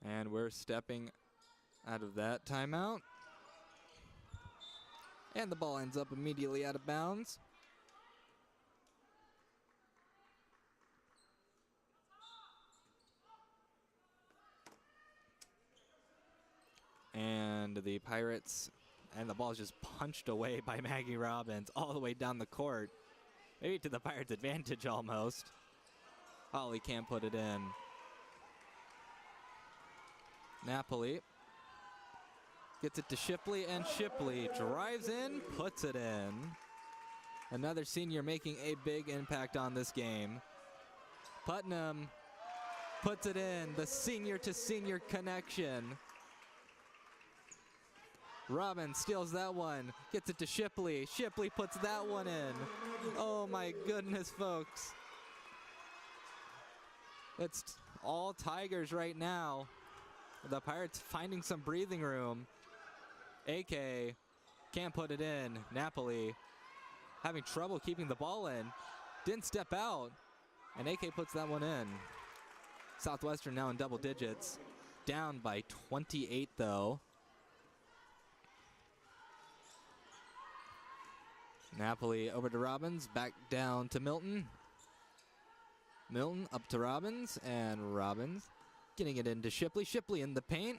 And we're stepping out of that timeout. And the ball ends up immediately out of bounds. And the Pirates, and the ball is just punched away by Maggie Robbins all the way down the court. Maybe to the Pirates' advantage almost. Holly can't put it in. Napoli gets it to Shipley, and Shipley drives in, puts it in. Another senior making a big impact on this game. Putnam puts it in, the senior-to-senior connection. Robbins steals that one, gets it to Shipley. Shipley puts that one in. Oh my goodness, folks. It's all Tigers right now. The Pirates finding some breathing room. AK can't put it in. Napoli having trouble keeping the ball in. Didn't step out, and AK puts that one in. Southwestern now in double digits. Down by 28 though. Napoli over to Robbins, back down to Milton. Milton up to Robbins, and Robbins getting it into Shipley. Shipley in the paint.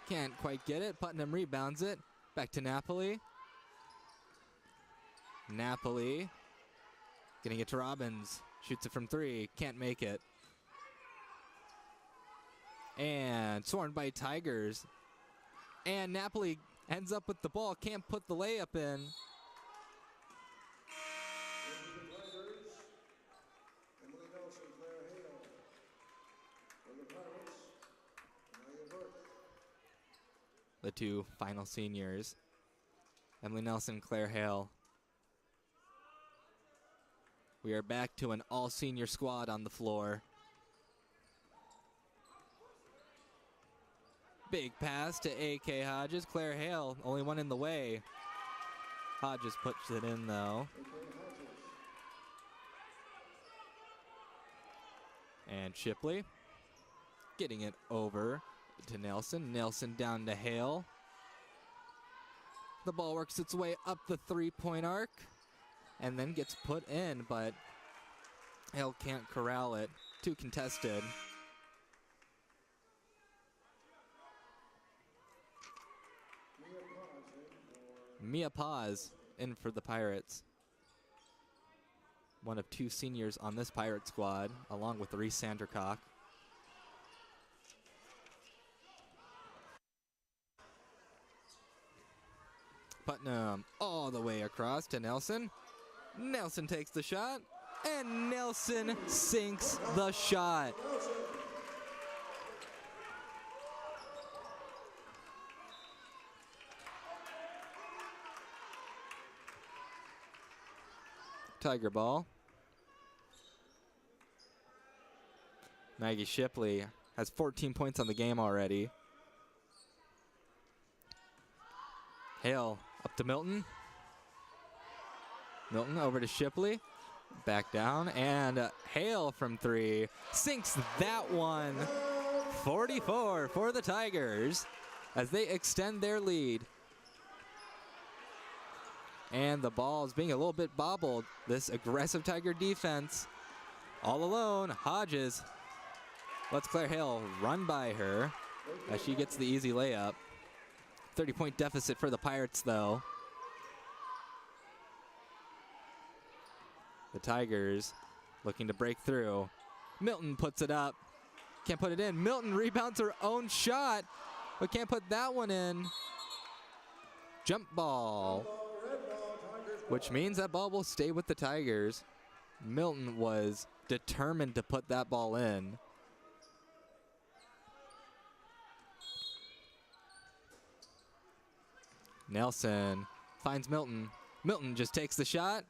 Can't quite get it. Putnam rebounds it. Back to Napoli. Napoli getting it to Robbins. Shoots it from three. Can't make it. And sworn by Tigers. And Napoli ends up with the ball. Can't put the layup in. The two final seniors, Emily Nelson, Claire Hale. We are back to an all-senior squad on the floor. Big pass to A.K. Hodges. Claire Hale, only one in the way. Hodges puts it in, though. And Shipley getting it over to Nelson. Nelson down to Hale. The ball works its way up the three-point arc and then gets put in, but Hale can't corral it. Too contested. Mia Paz in for the Pirates. One of two seniors on this Pirate squad, along with Reese Sandercock. Putnam all the way across to Nelson. Nelson takes the shot, and Nelson sinks the shot. Tiger ball. Maggie Shipley has 14 points on the game already. Hale up to Milton. Milton over to Shipley. Back down, and Hale from three sinks that one. 44 for the Tigers as they extend their lead. And the ball is being a little bit bobbled. This aggressive Tiger defense all alone. Hodges lets Claire Hale run by her as she gets the easy layup. 30-point deficit for the Pirates, though. The Tigers looking to break through. Milton puts it up. Can't put it in. Milton rebounds her own shot, but can't put that one in. Jump ball, which means that ball will stay with the Tigers. Milton was determined to put that ball in. Nelson finds Milton. Milton just takes the shot.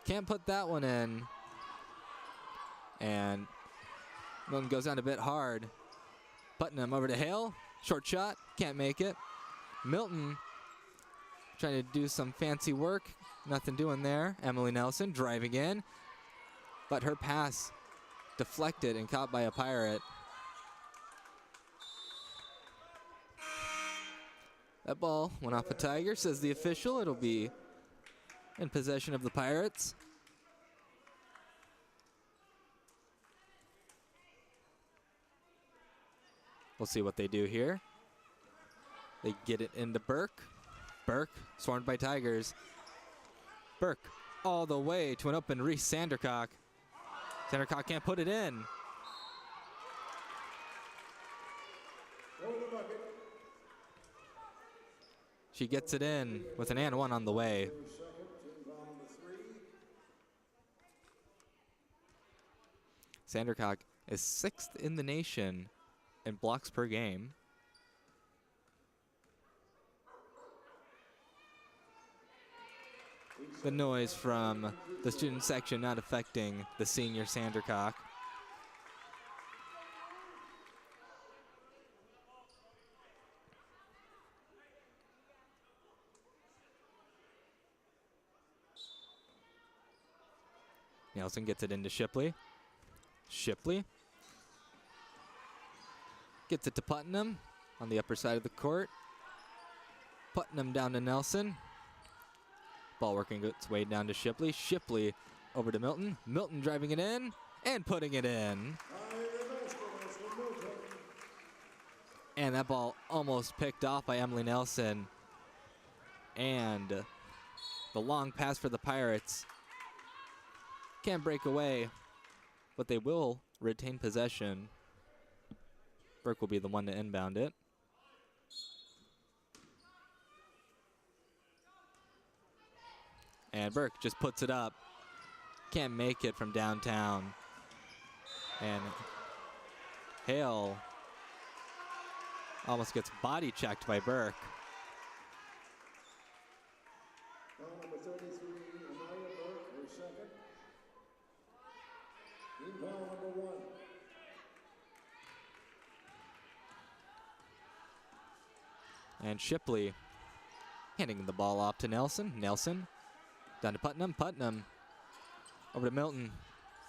Can't put that one in. And Milton goes down a bit hard. Putnam over to Hale. Short shot. Can't make it. Milton trying to do some fancy work. Nothing doing there. Emily Nelson driving in. But her pass deflected and caught by a Pirate. That ball went off a Tiger, says the official. It'll be in possession of the Pirates. We'll see what they do here. They get it into Burke. Burke, swarmed by Tigers. Burke all the way to an open Reese Sandercock. Sandercock can't put it in. She gets it in with an and one on the way. Sandercock is 6th in the nation in blocks per game. The noise from the student section not affecting the senior Sandercock. Nelson gets it into Shipley. Shipley gets it to Putnam on the upper side of the court. Putnam down to Nelson. Ball working its way down to Shipley. Shipley over to Milton. Milton driving it in and putting it in. And that ball almost picked off by Emily Nelson. And the long pass for the Pirates. Can't break away, but they will retain possession. Burke will be the one to inbound it. And Burke just puts it up. Can't make it from downtown. And Hale almost gets body checked by Burke. Number 33, Anaya Burke, her second. Foul number 1. And Shipley handing the ball off to Nelson. Nelson down to Putnam. Putnam over to Milton.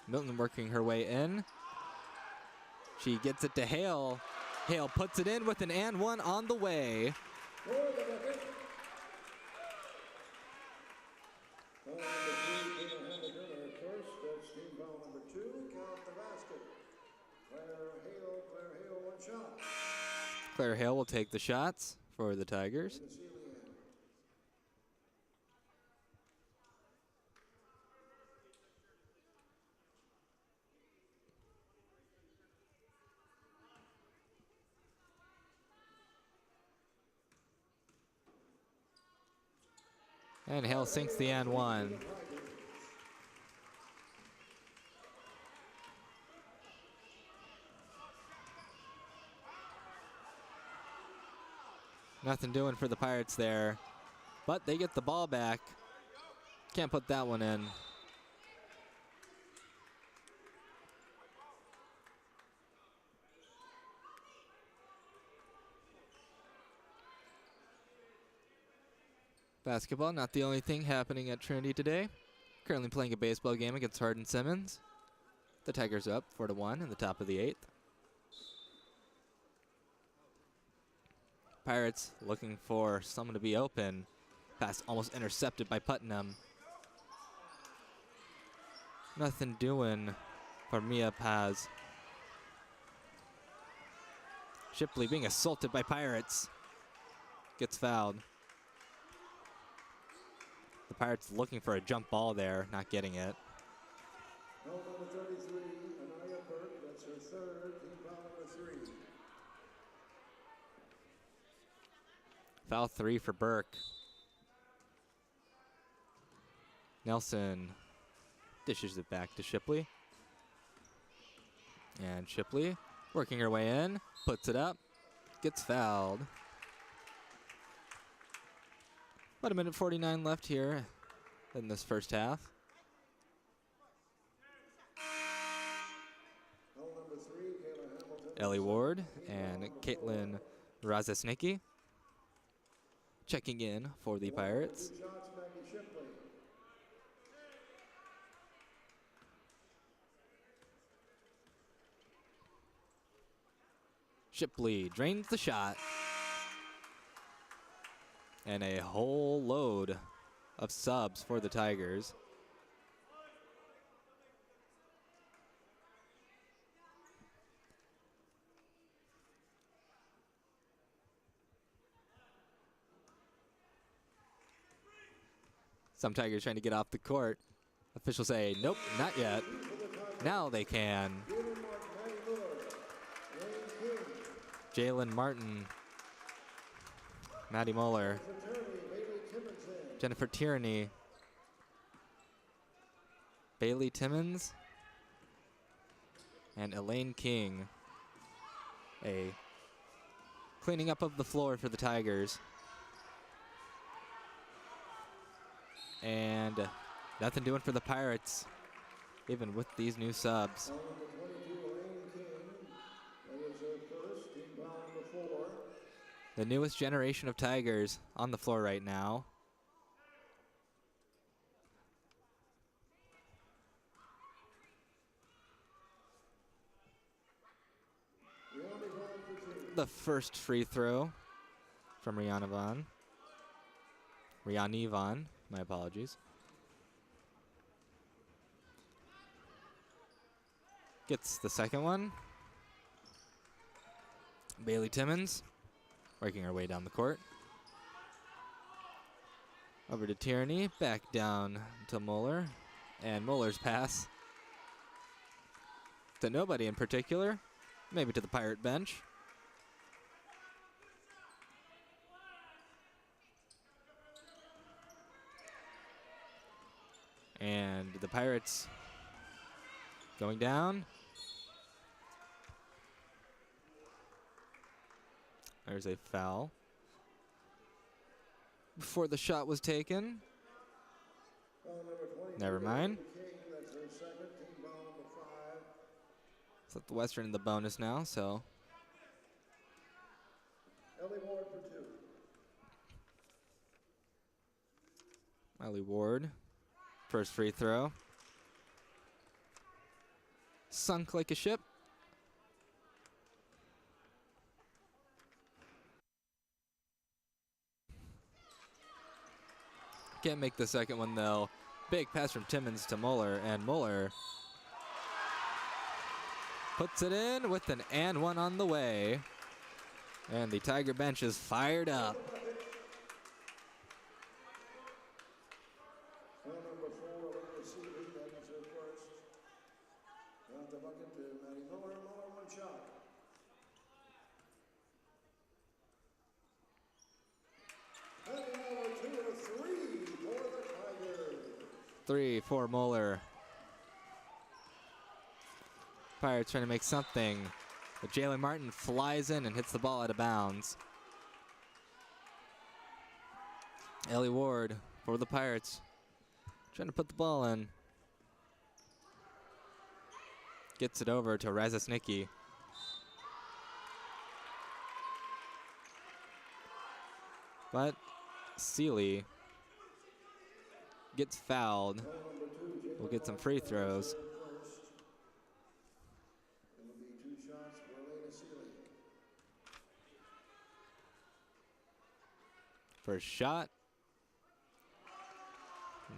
Milton working her way in. She gets it to Hale. Hale puts it in with an and one on the way. For the bucket. Foul number 3, Tina Hamilton, her first. That's team foul number 2. Count the basket. Claire Hale, 1 shot. Claire Hale will take the shots for the Tigers. And Hale sinks the and one. Nothing doing for the Pirates there, but they get the ball back. Can't put that one in. Basketball, not the only thing happening at Trinity today. Currently playing a baseball game against Hardin Simmons. The Tigers are up 4-1 in the top of the 8th. Pirates looking for someone to be open. Pass almost intercepted by Putnam. Nothing doing for Mia Paz. Shipley being assaulted by Pirates. Gets fouled. The Pirates looking for a jump ball there, not getting it. Foul number 33, Anaya Burke, that's her third, team foul number 3. Foul 3 for Burke. Nelson dishes it back to Shipley. And Shipley working her way in, puts it up, gets fouled. About 1:49 left here in this first half. Foul number 3, Kayla Hamilton. Ellie Ward and Caitlin Razesnicki checking in for the Pirates. 2 shots, Maggie Shipley. Shipley drains the shot. And a whole load of subs for the Tigers. Some Tigers trying to get off the court. Officials say, nope, not yet. Now they can. Jalen Martin, Maddie Muller, Jennifer Tierney, Bailey Timmons, and Elaine King. A cleaning up of the floor for the Tigers. And nothing doing for the Pirates, even with these new subs. The newest generation of Tigers on the floor right now. The first free throw from Rianivan, my apologies. Gets the second one. Bailey Timmons working her way down the court. Over to Tierney, back down to Muller. And Muller's pass to nobody in particular, maybe to the Pirate bench. And the Pirates going down. There's a foul before the shot was taken. Never mind. Southwestern in the bonus now, so. Ellie Ward, first free throw. Sunk like a ship. Can't make the second one though. Big pass from Timmons to Muller, and Muller puts it in with an and one on the way. And the Tiger bench is fired up. Three for Muller. Pirates trying to make something, but Jalen Martin flies in and hits the ball out of bounds. Ellie Ward for the Pirates, trying to put the ball in. Gets it over to Razasnicki. But Seeley gets fouled. We'll get some free throws. First shot.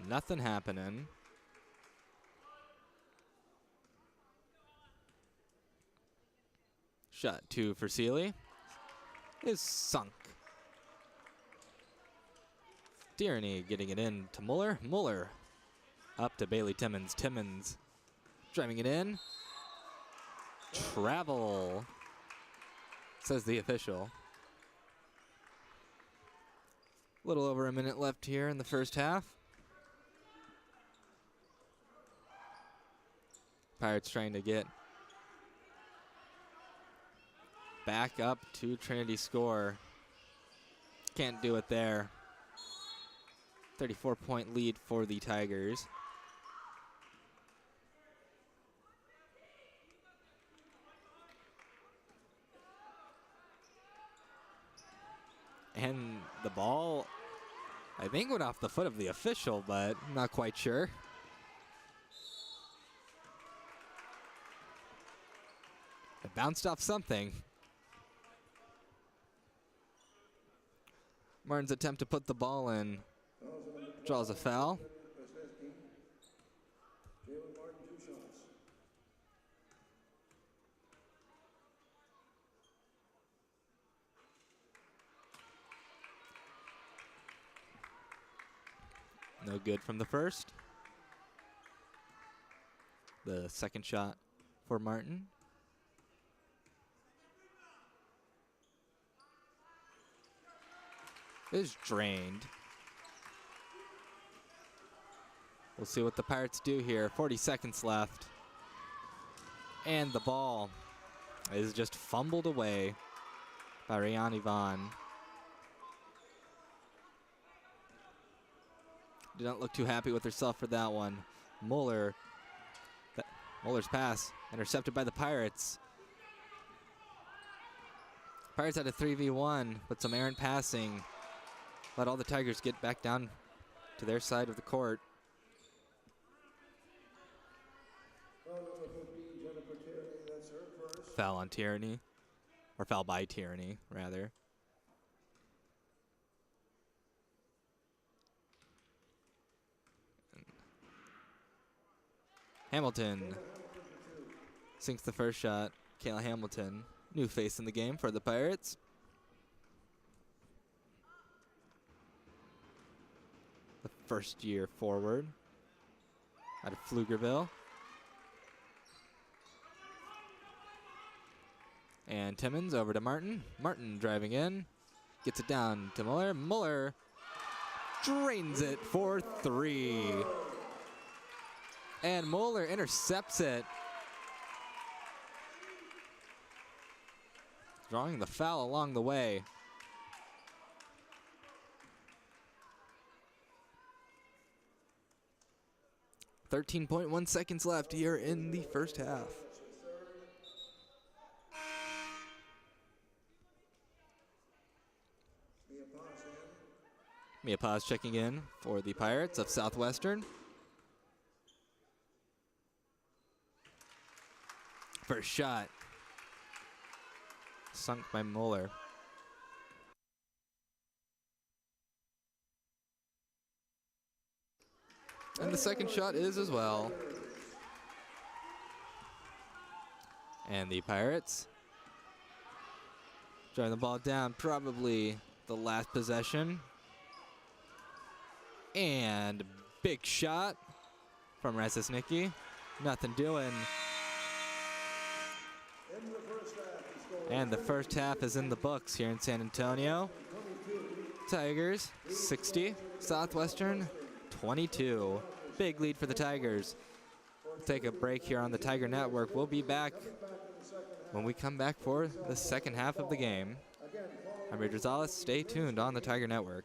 Nothing happening. Shot two for Seeley is sunk. Tierney getting it in to Muller. Muller up to Bailey Timmons. Timmons driving it in. Travel, says the official. A little over a minute left here in the first half. Pirates trying to get back up to Trinity score. Can't do it there. 34-point lead for the Tigers. And the ball, I think, went off the foot of the official, but I'm not quite sure. It bounced off something. Martin's attempt to put the ball in draws a foul. Jalen Martin, 2 shots. No good from the first. The second shot for Martin. Is drained. We'll see what the Pirates do here. 40 seconds left. And the ball is just fumbled away by Rayan Ivan. Did not look too happy with herself for that one. Muller's pass intercepted by the Pirates. Pirates had a 3v1, but some errant passing let all the Tigers get back down to their side of the court. Foul number 15, Jennifer Tierney, that's her first. Foul on Tierney, or foul by Tierney, rather. Hamilton sinks the first shot. Kayla Hamilton, new face in the game for the Pirates. The first-year forward out of Pflugerville. And Timmons over to Martin. Martin driving in, gets it down to Muller. Muller drains it for 3. And Muller intercepts it, drawing the foul along the way. .1 seconds left here in the first half. Mia Paz checking in for the Pirates of Southwestern. First shot sunk by Muller. And the second shot is as well. And the Pirates driving the ball down, probably the last possession. And big shot from Razisnicki. Nothing doing. And the first half is in the books here in San Antonio. Tigers 60, Southwestern 22. Big lead for the Tigers. We'll take a break here on the Tiger Network. We'll be back when we come back for the second half of the game. I'm Reed Rosales. Stay tuned on the Tiger Network.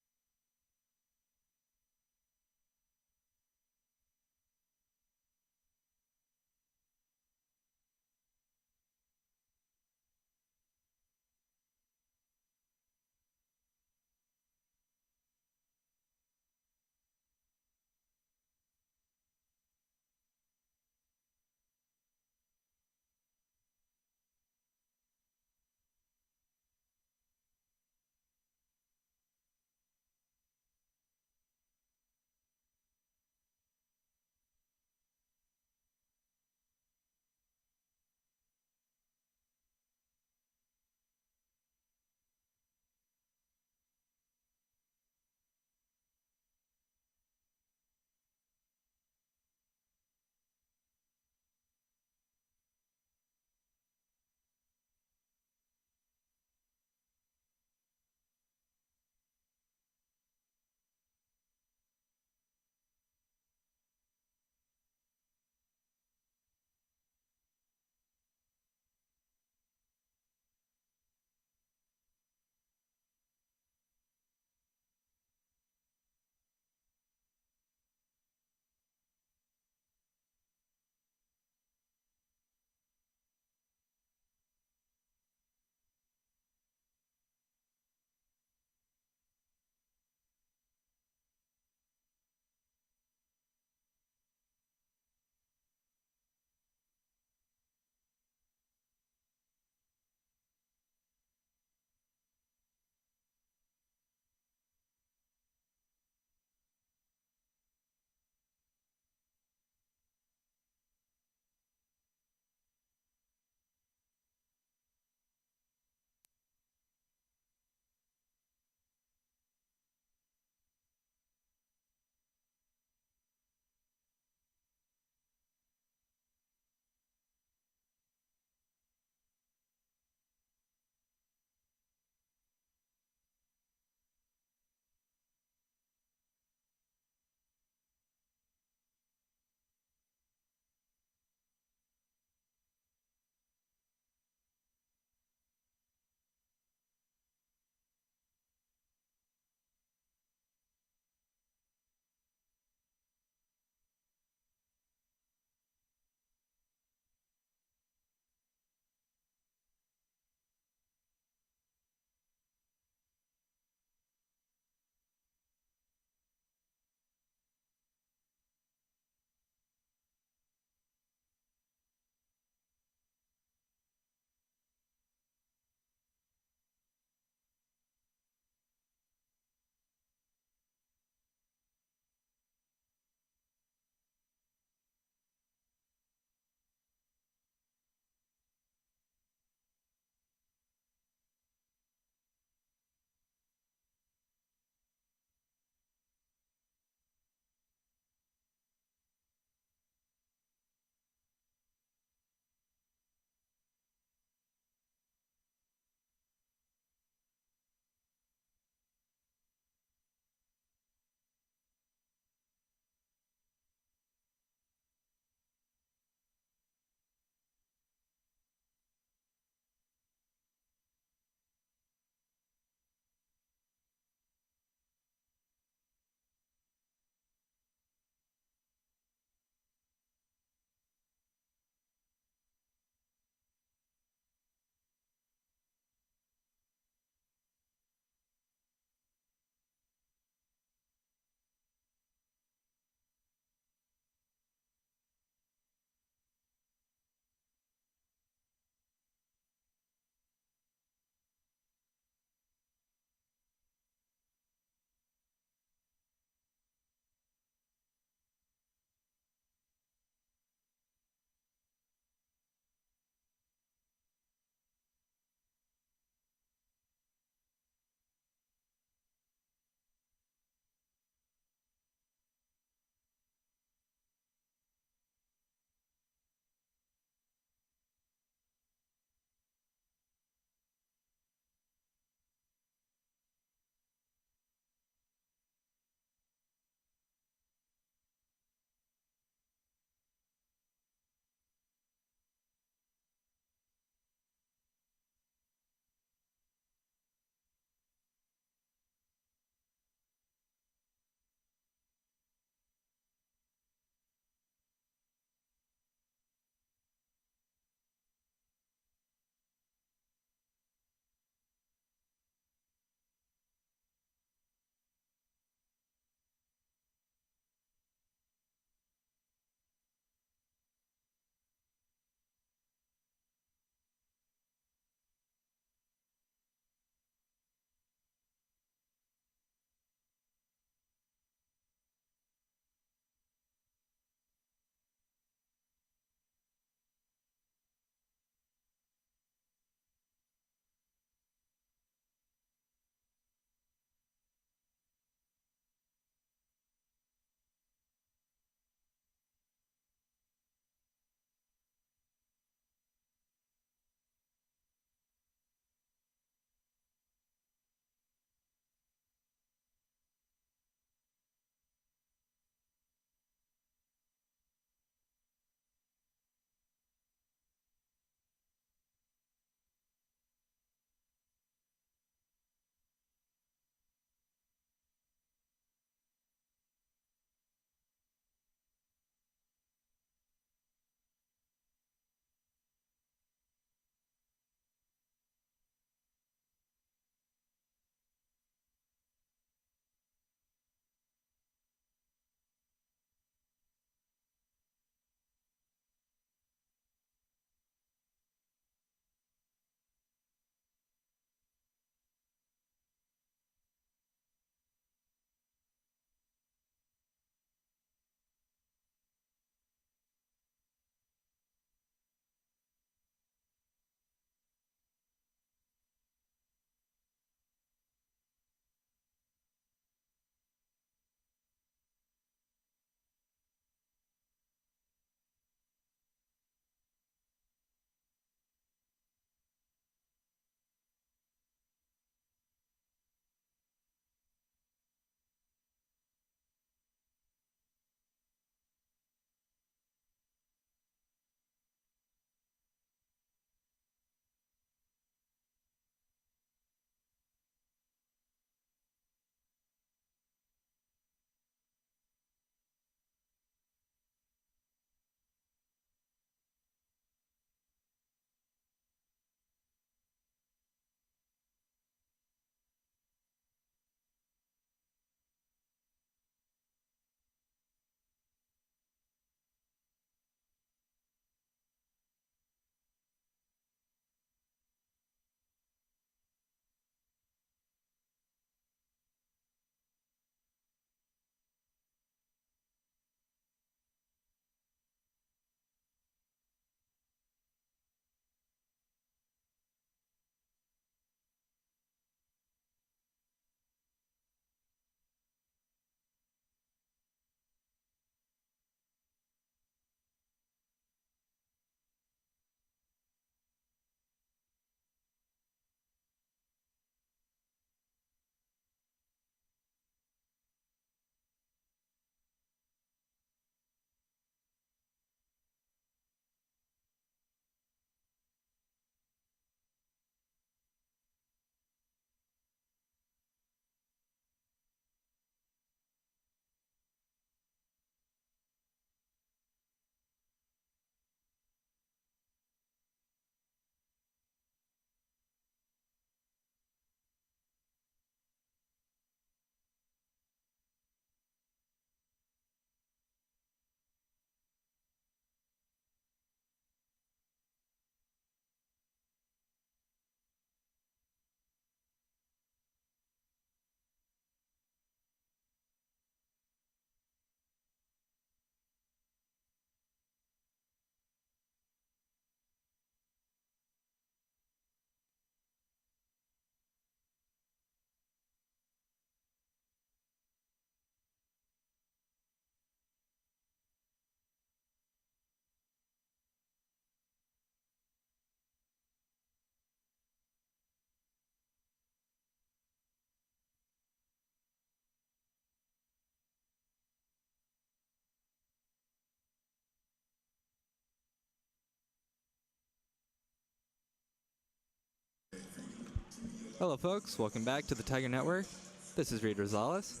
Hello folks, welcome back to the Tiger Network. This is Reed Rosales.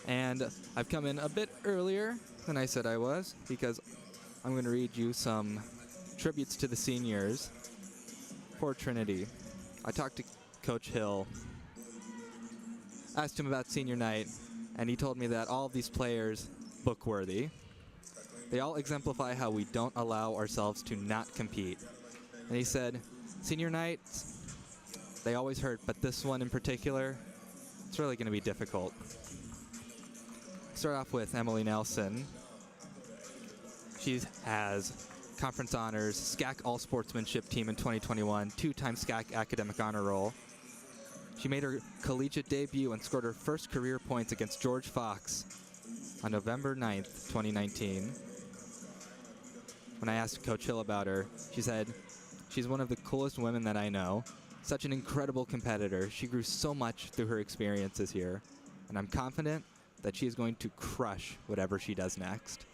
And I've come in a bit earlier than I said I was because I'm going to read you some tributes to the seniors for Trinity. I talked to Coach Hill, asked him about senior night, and he told me that all of these players book worthy. They all exemplify how we don't allow ourselves to not compete. And he said, senior night, they always hurt, but this one in particular, it's really going to be difficult. Start off with Emily Nelson. She has conference honors, SCAC all-sportsmanship team in 2021, two-time SCAC academic honor roll. She made her collegiate debut and scored her first career points against George Fox on November 9th, 2019. When I asked Coach Hill about her, she said, she's one of the coolest women that I know. Such an incredible competitor. She grew so much through her experiences here, and I'm confident that she is going to crush whatever she does next.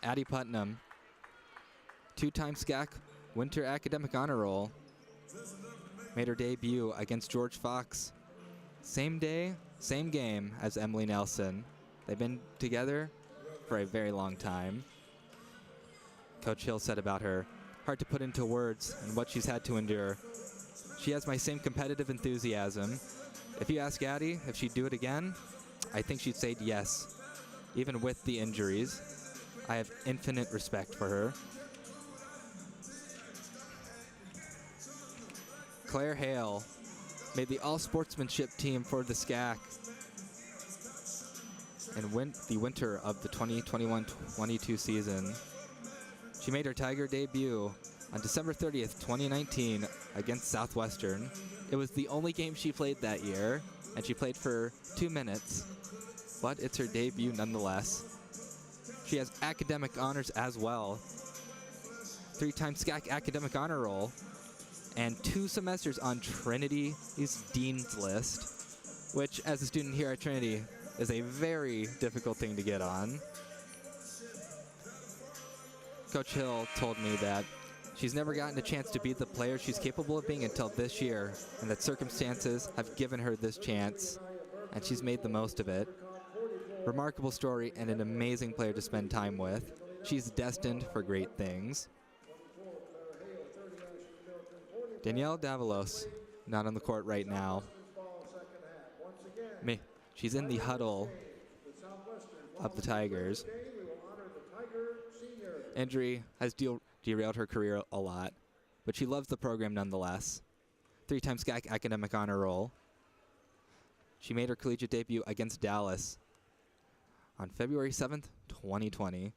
Addie Putnam, two-time SCAC Winter Academic Honor Roll, made her debut against George Fox. Same day, same game as Emily Nelson. They've been together for a very long time. Coach Hill said about her, hard to put into words and what she's had to endure. She has my same competitive enthusiasm. If you ask Addie if she'd do it again, I think she'd say yes, even with the injuries. I have infinite respect for her. Claire Hale made the all-sportsmanship team for the SCAC and the winter of the 2021-22 season. She made her Tiger debut on December 30th, 2019 against Southwestern. It was the only game she played that year, and she played for 2 minutes, but it's her debut nonetheless. She has academic honors as well. 3-time SCAC academic honor roll, and 2 semesters on Trinity's Dean's List, which, as a student here at Trinity, is a very difficult thing to get on. Coach Hill told me that she's never gotten a chance to be the player she's capable of being until this year, and that circumstances have given her this chance, and she's made the most of it. Remarkable story and an amazing player to spend time with. She's destined for great things. Danielle Davalos, not on the court right now. She's in the huddle of the Tigers. Injury has derailed her career a lot, but she loves the program nonetheless. 3-time SCAC academic honor roll. She made her collegiate debut against Dallas on February 7th, 2020.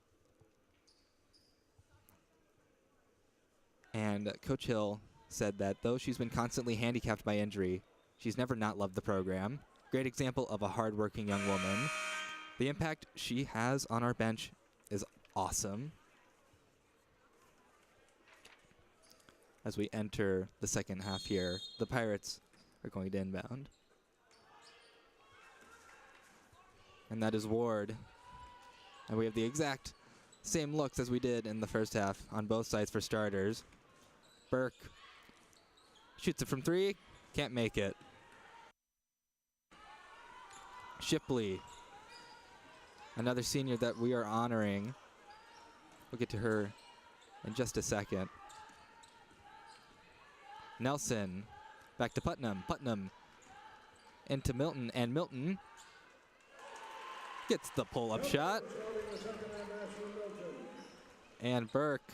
And Coach Hill said that though she's been constantly handicapped by injury, she's never not loved the program. Great example of a hardworking young woman. The impact she has on our bench is awesome. As we enter the second half here, the Pirates are going to inbound. And that is Ward. And we have the exact same looks as we did in the first half on both sides for starters. Burke shoots it from 3, can't make it. Shipley, another senior that we are honoring. We'll get to her in just a second. Nelson, back to Putnam. Putnam into Milton, and Milton gets the pull-up shot. And Burke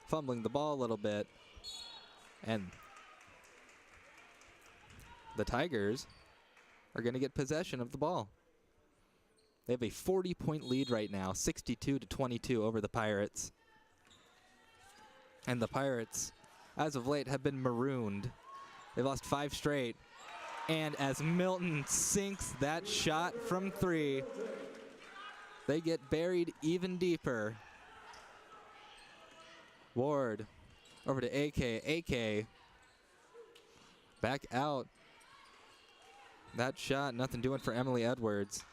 fumbling the ball a little bit. And the Tigers are going to get possession of the ball. They have a 40-point lead right now, 62-22 over the Pirates. And the Pirates, as of late, have been marooned. They've lost 5 straight. And as Milton sinks that shot from 3, they get buried even deeper. Ward over to AK. AK back out. That shot, nothing doing for Emily Edwards.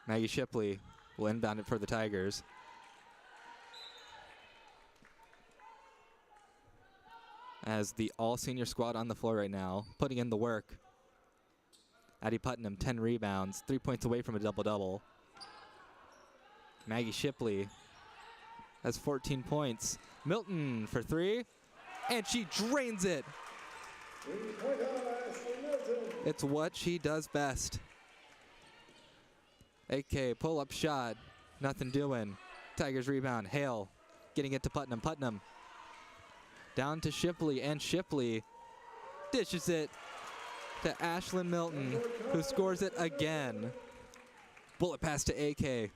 Maggie Shipley will inbound it for the Tigers. As the all-senior squad on the floor right now, putting in the work. Addie Putnam, 10 rebounds, 3 points away from a double-double. Maggie Shipley has 14 points. Milton for 3, and she drains it. It's what she does best. AK, pull-up shot, nothing doing. Tigers rebound, Hale getting it to Putnam. Putnam down to Shipley, and Shipley dishes it to Ashlyn Milton, who scores it again. Bullet pass to AK.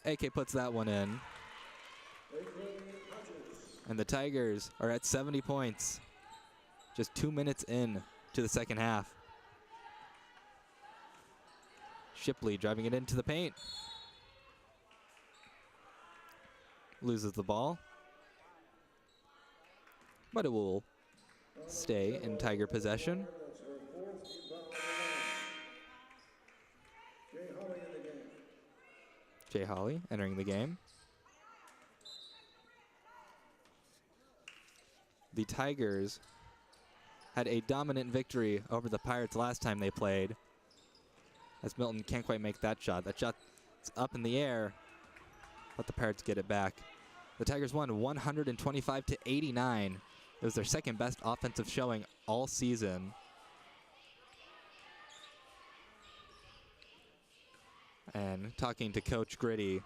AK puts that one in. And the Tigers are at 70 points. Just 2 minutes in to the second half. Shipley driving it into the paint. Loses the ball. But it will stay in Tiger possession. Jay Holly entering the game. The Tigers had a dominant victory over the Pirates last time they played, as Milton can't quite make that shot. That shot's up in the air. Let the Pirates get it back. The Tigers won 125-89. It was their second best offensive showing all season. And talking to Coach Gritty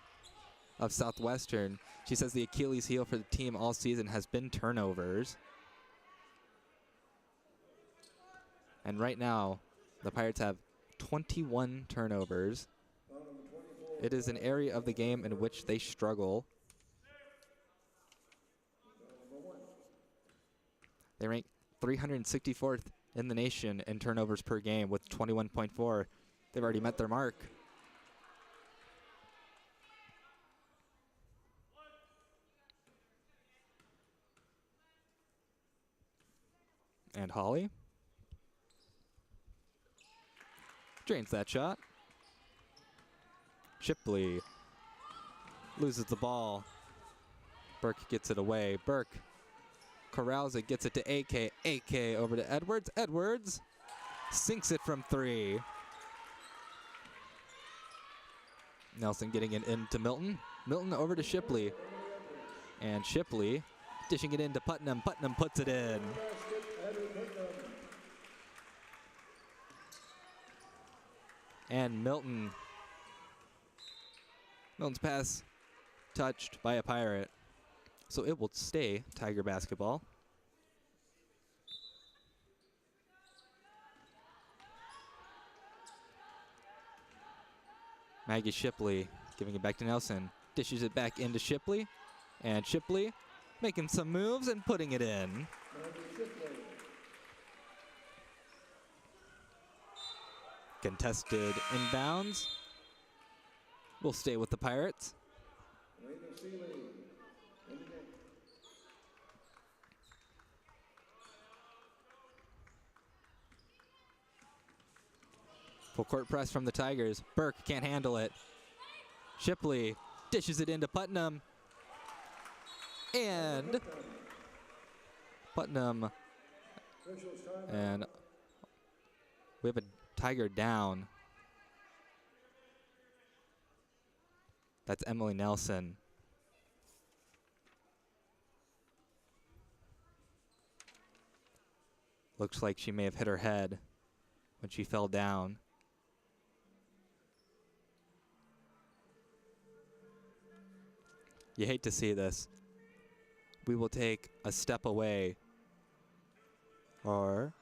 of Southwestern, she says the Achilles heel for the team all season has been turnovers. And right now, the Pirates have 21 turnovers. It is an area of the game in which they struggle. They rank 364th in the nation in turnovers per game with 21.4. They've already met their mark. And Holly drains that shot. Shipley loses the ball. Burke gets it away. Burke corrals it, gets it to AK. AK over to Edwards. Edwards sinks it from 3. Nelson getting it into Milton. Milton over to Shipley. And Shipley dishing it into Putnam. Putnam puts it in. And Milton's pass touched by a Pirate. So it will stay Tiger basketball. Maggie Shipley giving it back to Nelson. Dishes it back into Shipley. And Shipley making some moves and putting it in. Contested inbounds. Will stay with the Pirates. Full court press from the Tigers. Burke can't handle it. Shipley dishes it into Putnam. And Putnam. And we have a Tiger down. That's Emily Nelson. Looks like she may have hit her head when she fell down. You hate to see this. We will take a step away. Or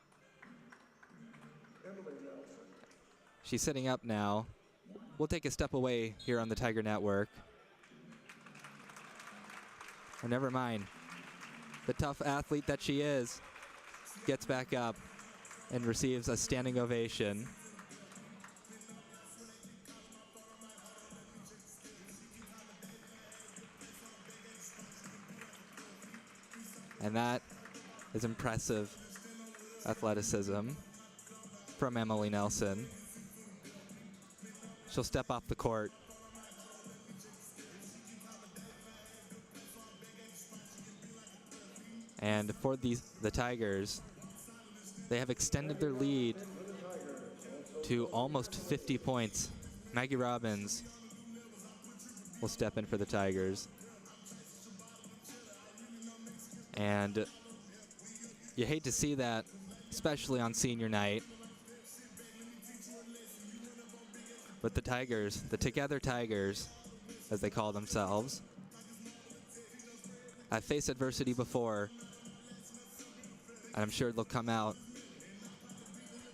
she's sitting up now. We'll take a step away here on the Tiger Network. Or never mind. The tough athlete that she is gets back up and receives a standing ovation. And that is impressive athleticism from Emily Nelson. She'll step off the court. And for the Tigers, they have extended their lead to almost 50 points. Maggie Robbins will step in for the Tigers. And you hate to see that, especially on senior night. But the Tigers, the Together Tigers, as they call themselves, have faced adversity before. And I'm sure they'll come out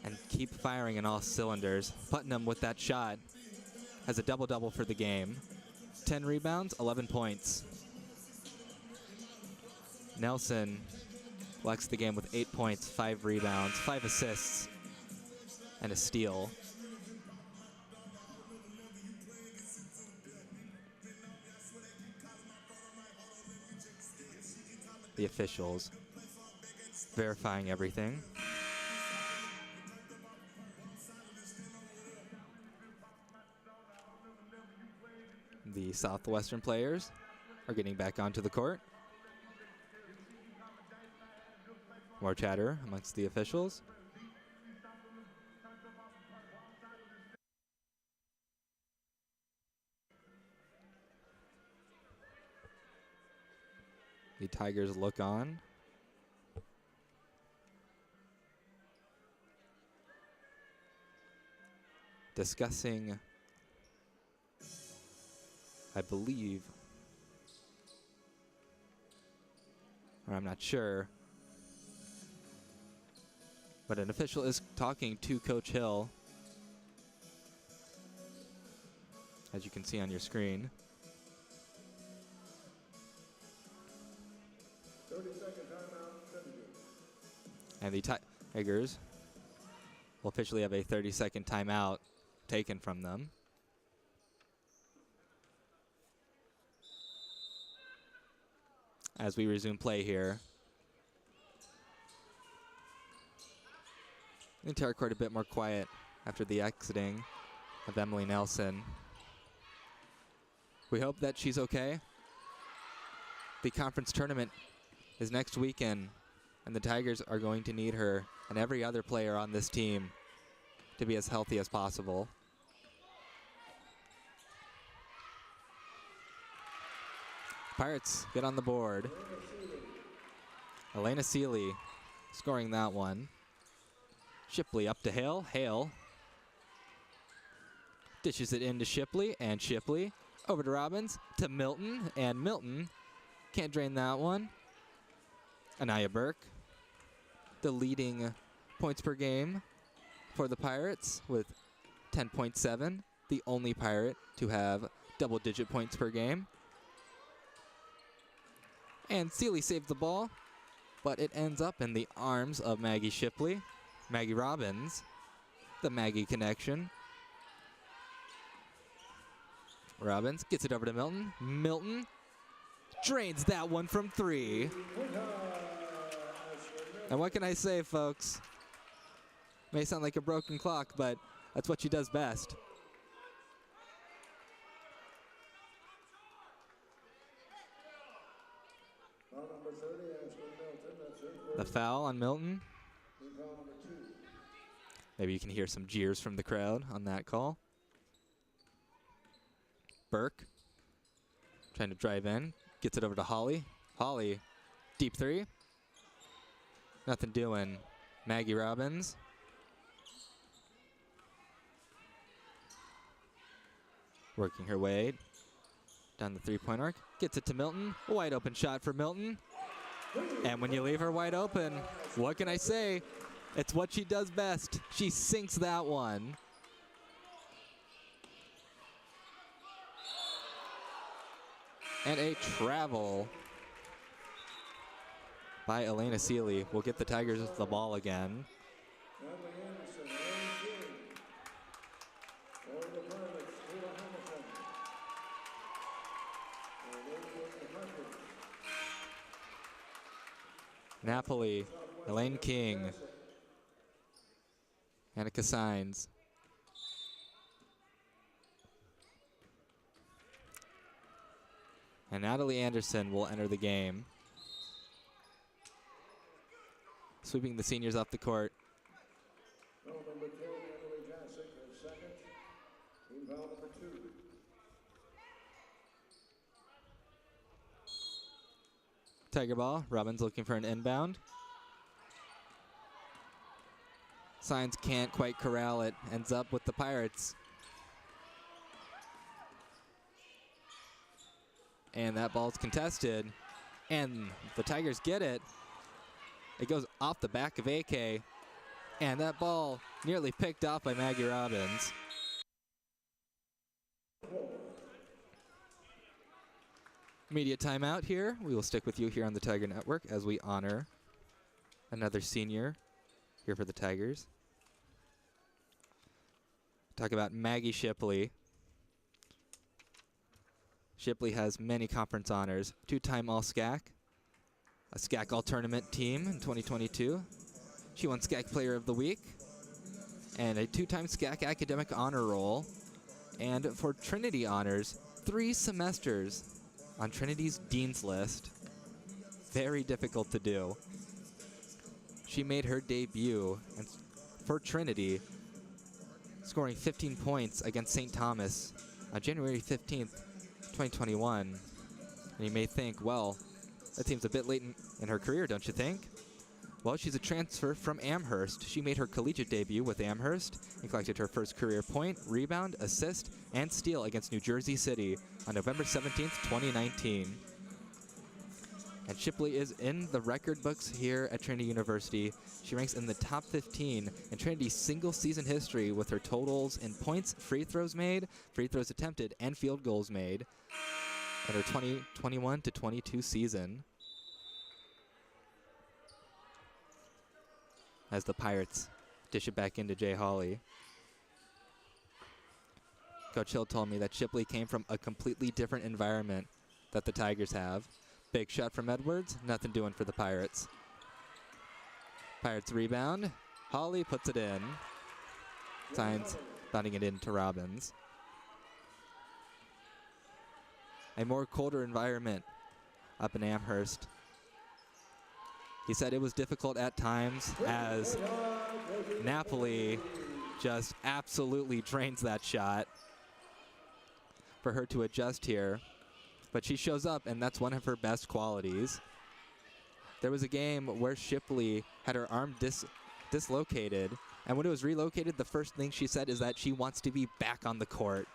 and keep firing in all cylinders. Putnam with that shot has a double-double for the game. 10 rebounds, 11 points. Nelson collects the game with 8 points, 5 rebounds, 5 assists, and a steal. The officials verifying everything. The Southwestern players are getting back onto the court. More chatter amongst the officials. The Tigers look on. Discussing, I believe, or I'm not sure, but an official is talking to Coach Hill, as you can see on your screen. 30-second timeout, Trinity. And the Tigers will officially have a 30-second timeout taken from them. As we resume play here. The entire court a bit more quiet after the exiting of Emily Nelson. We hope that she's okay. The conference tournament is next weekend, and the Tigers are going to need her and every other player on this team to be as healthy as possible. Pirates get on the board. Elena Seeley scoring that one. Shipley up to Hale. Hale dishes it into Shipley, and Shipley over to Robbins, to Milton, and Milton can't drain that one. Anaya Burke, the leading points per game for the Pirates with 10.7, the only Pirate to have double-digit points per game. And Seeley saved the ball, but it ends up in the arms of Maggie Shipley. Maggie Robbins, the Maggie connection. Robbins gets it over to Milton. Milton drains that one from 3. And what can I say, folks? May sound like a broken clock, but that's what she does best. The foul on Milton. Maybe you can hear some jeers from the crowd on that call. Burke trying to drive in. Gets it over to Holly. Holly, deep 3. Nothing doing. Maggie Robbins. Working her way down the 3-point arc. Gets it to Milton. Wide open shot for Milton. And when you leave her wide open, what can I say? It's what she does best. She sinks that one. And a travel by Elena Seeley will get the Tigers the ball again. Napoli, Elaine King, Annika Signs. And Natalie Anderson will enter the game. Sweeping the seniors off the court. Foul number 10, Emily Jasic, her second. Team foul number 2. Tiger ball. Robbins looking for an inbound. Signs can't quite corral it. Ends up with the Pirates. And that ball's contested. And the Tigers get it. It goes off the back of AK. And that ball nearly picked off by Maggie Robbins. Media timeout here. We will stick with you here on the Tiger Network as we honor another senior here for the Tigers. Talk about Maggie Shipley. Shipley has many conference honors. 2-time All-SCAC, a SCAC All-Tournament team in 2022. She won SCAC Player of the Week, and a 2-time SCAC Academic Honor Roll. And for Trinity honors, 3 semesters on Trinity's Dean's List. Very difficult to do. She made her debut for Trinity, scoring 15 points against St. Thomas on January 15th, 2021. And you may think, well, that seems a bit late in her career, don't you think? Well, she's a transfer from Amherst. She made her collegiate debut with Amherst and collected her first career point, rebound, assist, and steal against New Jersey City on November 17th, 2019. And Shipley is in the record books here at Trinity University. She ranks in the top 15 in Trinity's single-season history with her totals in points, free throws made, free throws attempted, and field goals made in her 2021-22 season. As the Pirates dish it back into Jay Hawley. Coach Hill told me that Shipley came from a completely different environment that the Tigers have. Big shot from Edwards, nothing doing for the Pirates. Pirates rebound. Hawley puts it in. Signs bounding it into Robbins. A more colder environment up in Amherst. He said it was difficult at times as Napoli just absolutely drains that shot for her to adjust here. But she shows up, and that's one of her best qualities. There was a game where Shipley had her arm dislocated, and when it was relocated, the first thing she said is that she wants to be back on the court.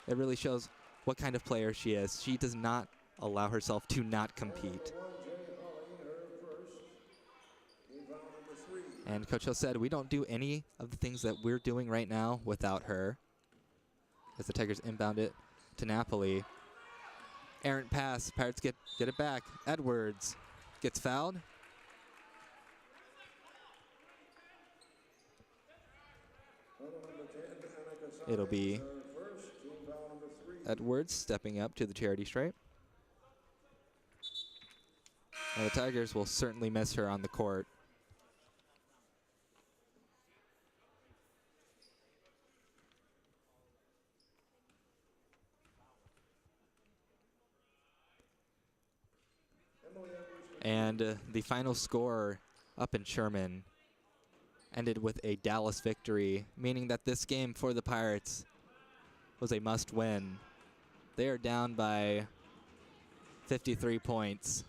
It really shows what kind of player she is. She does not allow herself to not compete. And Coach Hill said, we don't do any of the things that we're doing right now without her. As the Tigers inbound it to Napoli. Errant pass. Pirates get it back. Edwards gets fouled. It'll be Edwards stepping up to the charity stripe. And the Tigers will certainly miss her on the court. And the final score up in Sherman ended with a Dallas victory, meaning that this game for the Pirates was a must-win. They are down by 53 points.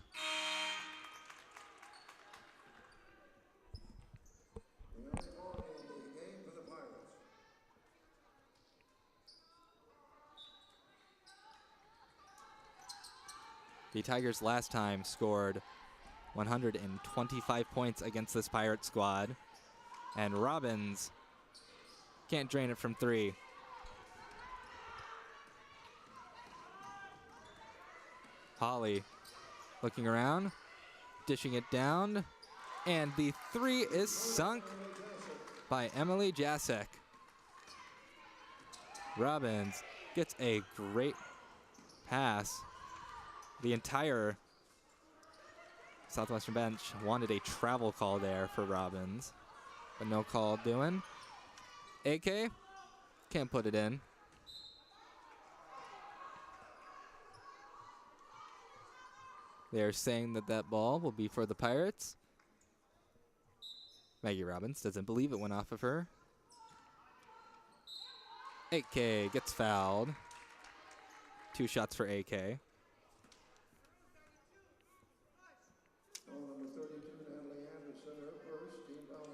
The Tigers last time scored 125 points against this Pirate squad. And Robbins can't drain it from 3. Hawley looking around, dishing it down, and the 3 is sunk by Emily Jasic. Robbins gets a great pass. The entire Southwestern bench wanted a travel call there for Robbins, but no call doing. AK can't put it in. They're saying that that ball will be for the Pirates. Maggie Robbins doesn't believe it went off of her. 8K gets fouled. 2 shots for AK.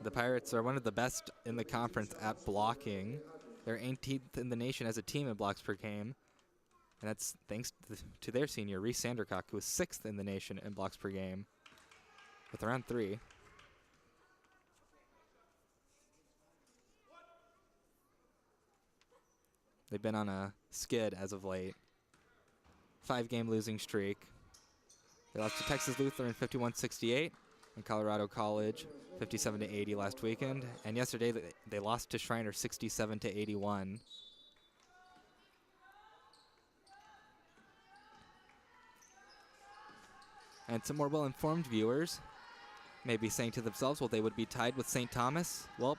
The Pirates are one of the best in the conference at blocking. They're 18th in the nation as a team in blocks per game. And that's thanks to their senior, Reese Sandercock, who is 6th in the nation in blocks per game with around 3. They've been on a skid as of late. 5-game losing streak. They lost to Texas Lutheran 51-68 and Colorado College 57-80 last weekend. And yesterday they lost to Schreiner 67-81. And some more well-informed viewers may be saying to themselves, well, they would be tied with St. Thomas. Well,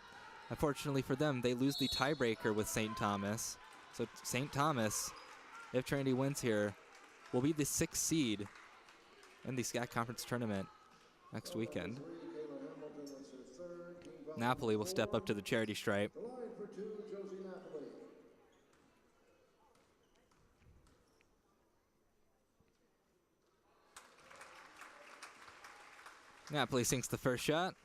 unfortunately for them, they lose the tiebreaker with St. Thomas. So St. Thomas, if Trinity wins here, will be the 6th seed in the SCAC Conference Tournament next weekend. Napoli will step up to the charity stripe. Napoli sinks the first shot.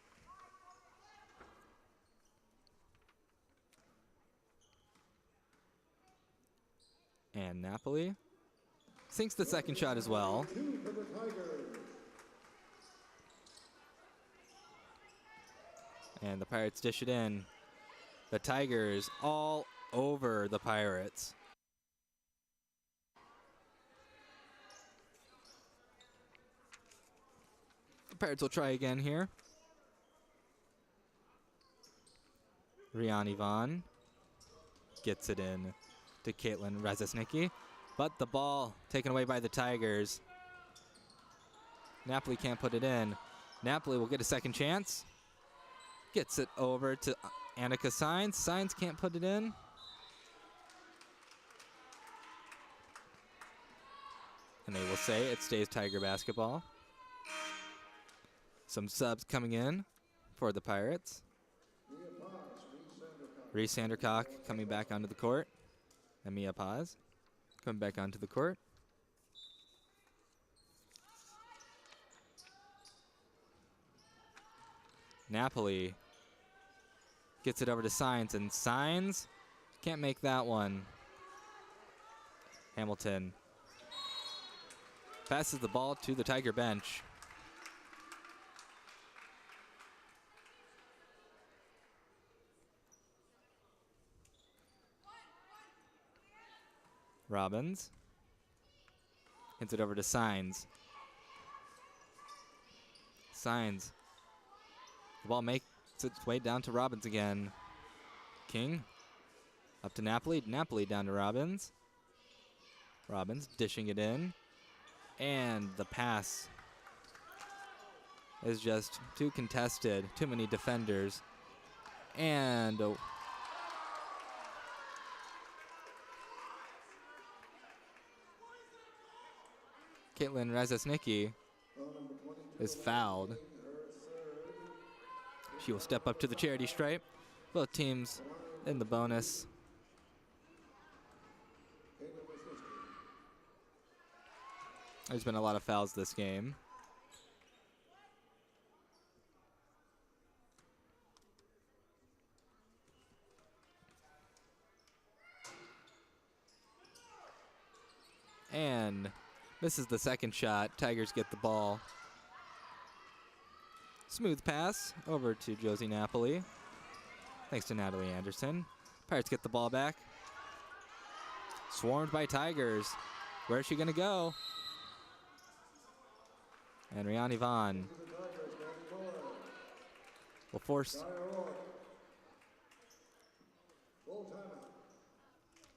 And Napoli sinks the second shot as well. And the Pirates dish it in. The Tigers all over the Pirates. The Pirates will try again here. Rian Ivan gets it in to Caitlin Rezesnicki, but the ball taken away by the Tigers. Napoli can't put it in. Napoli will get a second chance. Gets it over to Annika Saenz. Saenz can't put it in. And they will say it stays Tiger basketball. Some subs coming in for the Pirates. Reese Sandercock coming back onto the court. And Mia Paz coming back onto the court. Napoli gets it over to Saenz, and Saenz can't make that one. Hamilton passes the ball to the Tiger bench. Robbins hands it over to Saenz. Saenz. The ball makes its way down to Robbins again. King up to Napoli. Napoli down to Robbins. Robbins dishing it in. And the pass is just too contested. Too many defenders. And Caitlin Rezesnicki is fouled. She will step up to the charity stripe. Both teams in the bonus. There's been a lot of fouls this game. And this is the second shot. Tigers get the ball. Smooth pass over to Josie Napoli. Thanks to Natalie Anderson. Pirates get the ball back. Swarmed by Tigers. Where is she going to go? And Rian Ivan will force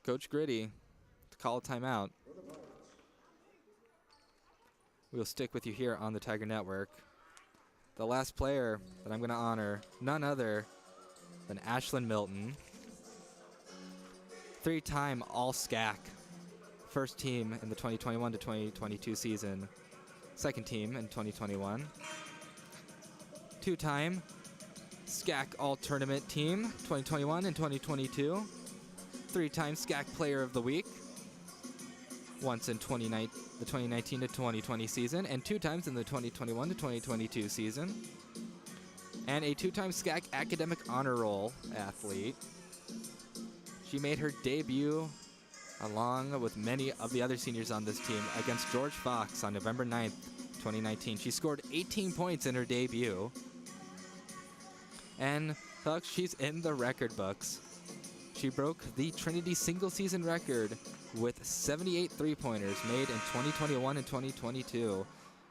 Coach Gritty to call a timeout. We'll stick with you here on the Tiger Network. The last player that I'm going to honor, none other than Ashlyn Milton. 3-time All-SCAC, first team in the 2021 to 2022 season. second team in 2021. Two-time SCAC All-Tournament team, 2021 and 2022. Three-time SCAC Player of the Week, once in the 2019 to 2020 season, and two times in the 2021 to 2022 season. And a two-time SCAC Academic Honor Roll athlete. She made her debut along with many of the other seniors on this team against George Fox on November 9th, 2019. She scored 18 points in her debut. And folks, she's in the record books. She broke the Trinity single season record with 78 three-pointers made in 2021 and 2022.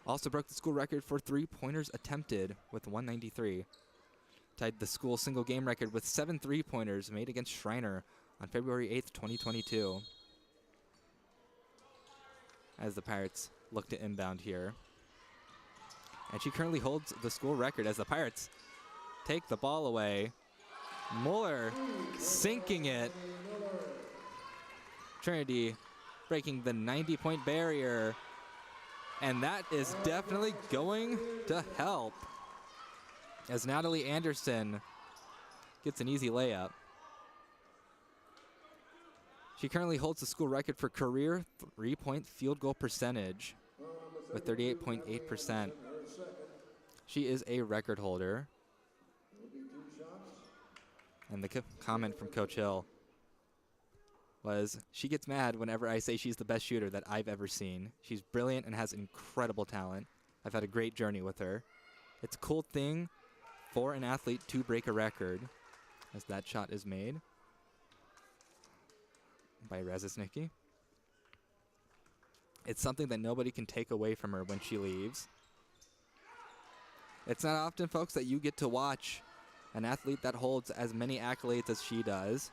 Also broke the school record for three-pointers attempted with 193. Tied the school single game record with 7 three-pointers made against Schreiner on February 8th, 2022. As the Pirates look to inbound here. And she currently holds the school record as the Pirates take the ball away. Mueller sinking it. Trinity breaking the 90-point barrier. And that is definitely going to help as Natalie Anderson gets an easy layup. She currently holds the school record for career three-point field goal percentage with 38.8%. She is a record holder. And the comment from Coach Hill was, she gets mad whenever I say she's the best shooter that I've ever seen. She's brilliant and has incredible talent. I've had a great journey with her. It's a cool thing for an athlete to break a record, as that shot is made by Rezesnicki. It's something that nobody can take away from her when she leaves. It's not often, folks, that you get to watch an athlete that holds as many accolades as she does.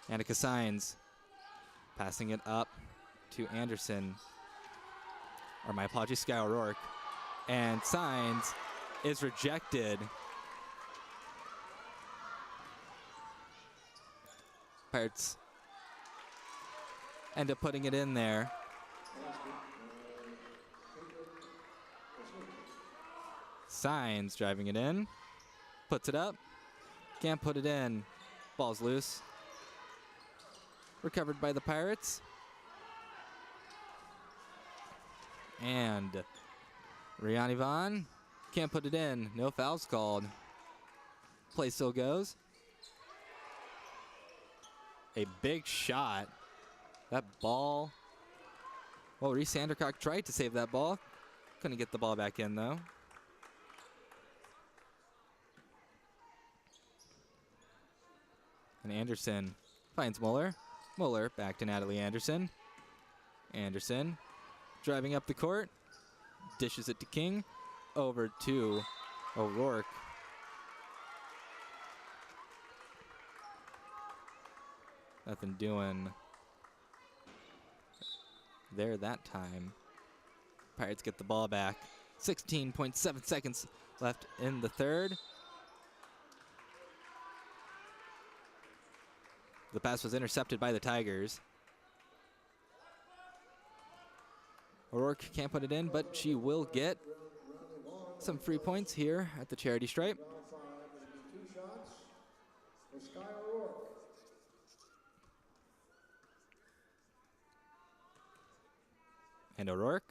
Annika Sines passing it up to Anderson. Or my apologies, Sky O'Rourke. And Sines is rejected. Pirates end up putting it in there. Sines driving it in. Puts it up. Can't put it in. Ball's loose. Recovered by the Pirates. And Rihanna Vaughn can't put it in. No fouls called. Play still goes. A big shot. That ball. Well, Reese Sandercock tried to save that ball. Couldn't get the ball back in, though. And Anderson finds Mueller. Mueller back to Natalie Anderson. Anderson driving up the court. Dishes it to King. Over to O'Rourke. Nothing doing there that time. Pirates get the ball back. 16.7 seconds left in the third. The pass was intercepted by the Tigers. O'Rourke can't put it in, but she will get some free points here at the charity stripe. And O'Rourke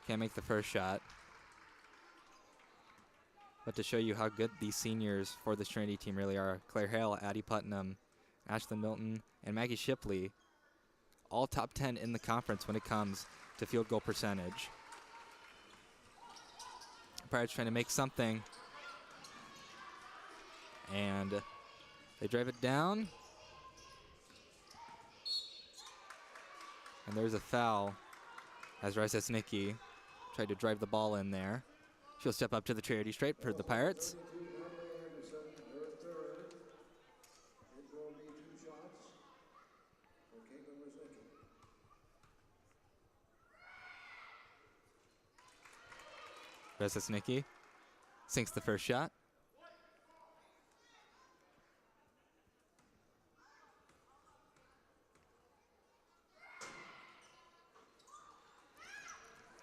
can't make the first shot. But to show you how good these seniors for this Trinity team really are, Claire Hale, Addie Putnam, Ashlyn Milton, and Maggie Shipley, all top 10 in the conference when it comes to field goal percentage. Pirates trying to make something. And they drive it down. And there's a foul as Rezesnicki tried to drive the ball in there. She'll step up to the charity stripe for the Pirates. Rezesnicki sinks the first shot.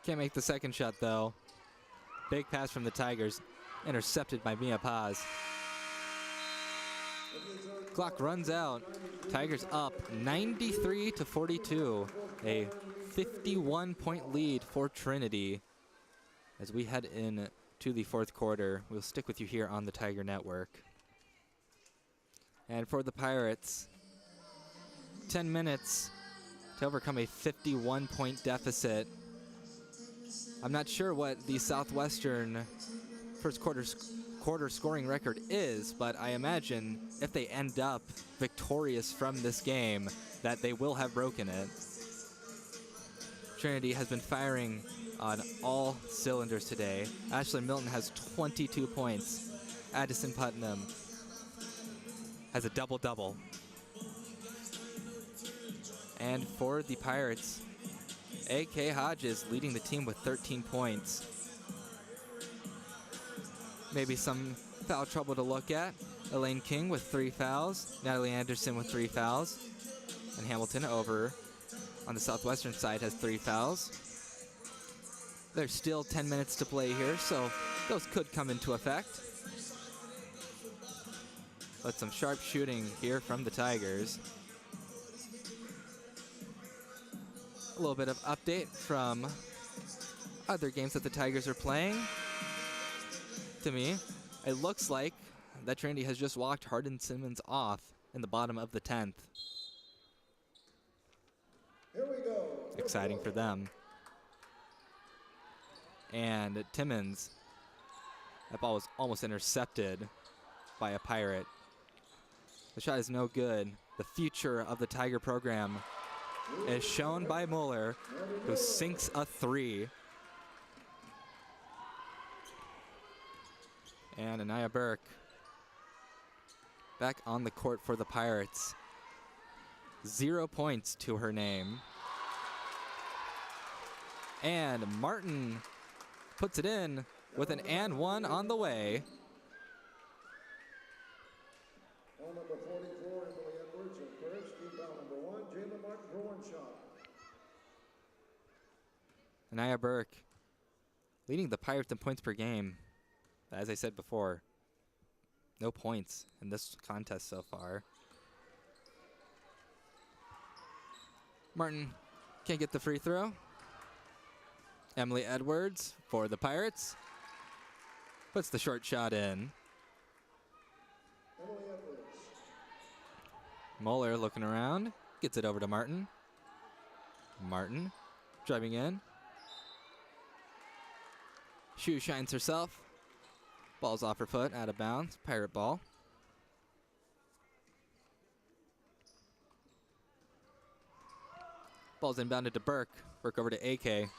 Can't make the second shot, though. Big pass from the Tigers. Intercepted by Mia Paz. Clock runs out. Tigers up 93-42. A 51-point lead for Trinity. As we head in to the fourth quarter, we'll stick with you here on the Tiger Network. And for the Pirates, 10 minutes to overcome a 51-point deficit. I'm not sure what the Southwestern first quarter scoring record is, but I imagine if they end up victorious from this game, that they will have broken it. Trinity has been firing on all cylinders today. Ashley Milton has 22 points. Addison Putnam has a double-double. And for the Pirates, A.K. Hodges leading the team with 13 points. Maybe some foul trouble to look at. Elaine King with 3 fouls. Natalie Anderson with 3 fouls. And Hamilton over on the Southwestern side has 3 fouls. There's still 10 minutes to play here, so those could come into effect. But some sharp shooting here from the Tigers. A little bit of update from other games that the Tigers are playing. To me, it looks like that Trinity has just walked Hardin Simmons off in the bottom of the 10th. Here we go. Exciting for them. And Timmons, that ball was almost intercepted by a Pirate. The shot is no good. The future of the Tiger program is shown by Mueller, who sinks a 3. And Anaya Burke back on the court for the Pirates. 0 points to her name. And Martin puts it in with an and one on the way. Foul number 44, Emily Edwards at first. Team foul number 1, Jayla Martin for 1 shot. Anaya Burke leading the Pirates in points per game. As I said before, no points in this contest so far. Martin can't get the free throw. Emily Edwards for the Pirates puts the short shot in. Emily Edwards. Mueller looking around, gets it over to Martin. Martin driving in. Shoe shines herself. Ball's off her foot, out of bounds. Pirate ball. Ball's inbounded to Burke. Burke over to AK.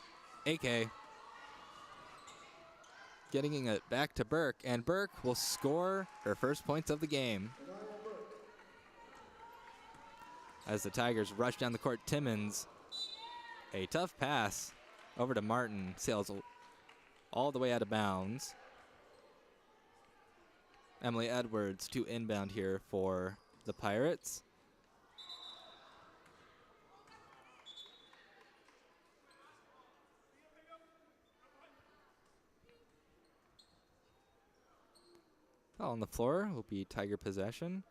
AK getting it back to Burke, and Burke will score her first points of the game. As the Tigers rush down the court, Timmons, a tough pass over to Martin, sails all the way out of bounds. Emily Edwards to inbound here for the Pirates. Foul on the floor will be Tiger possession.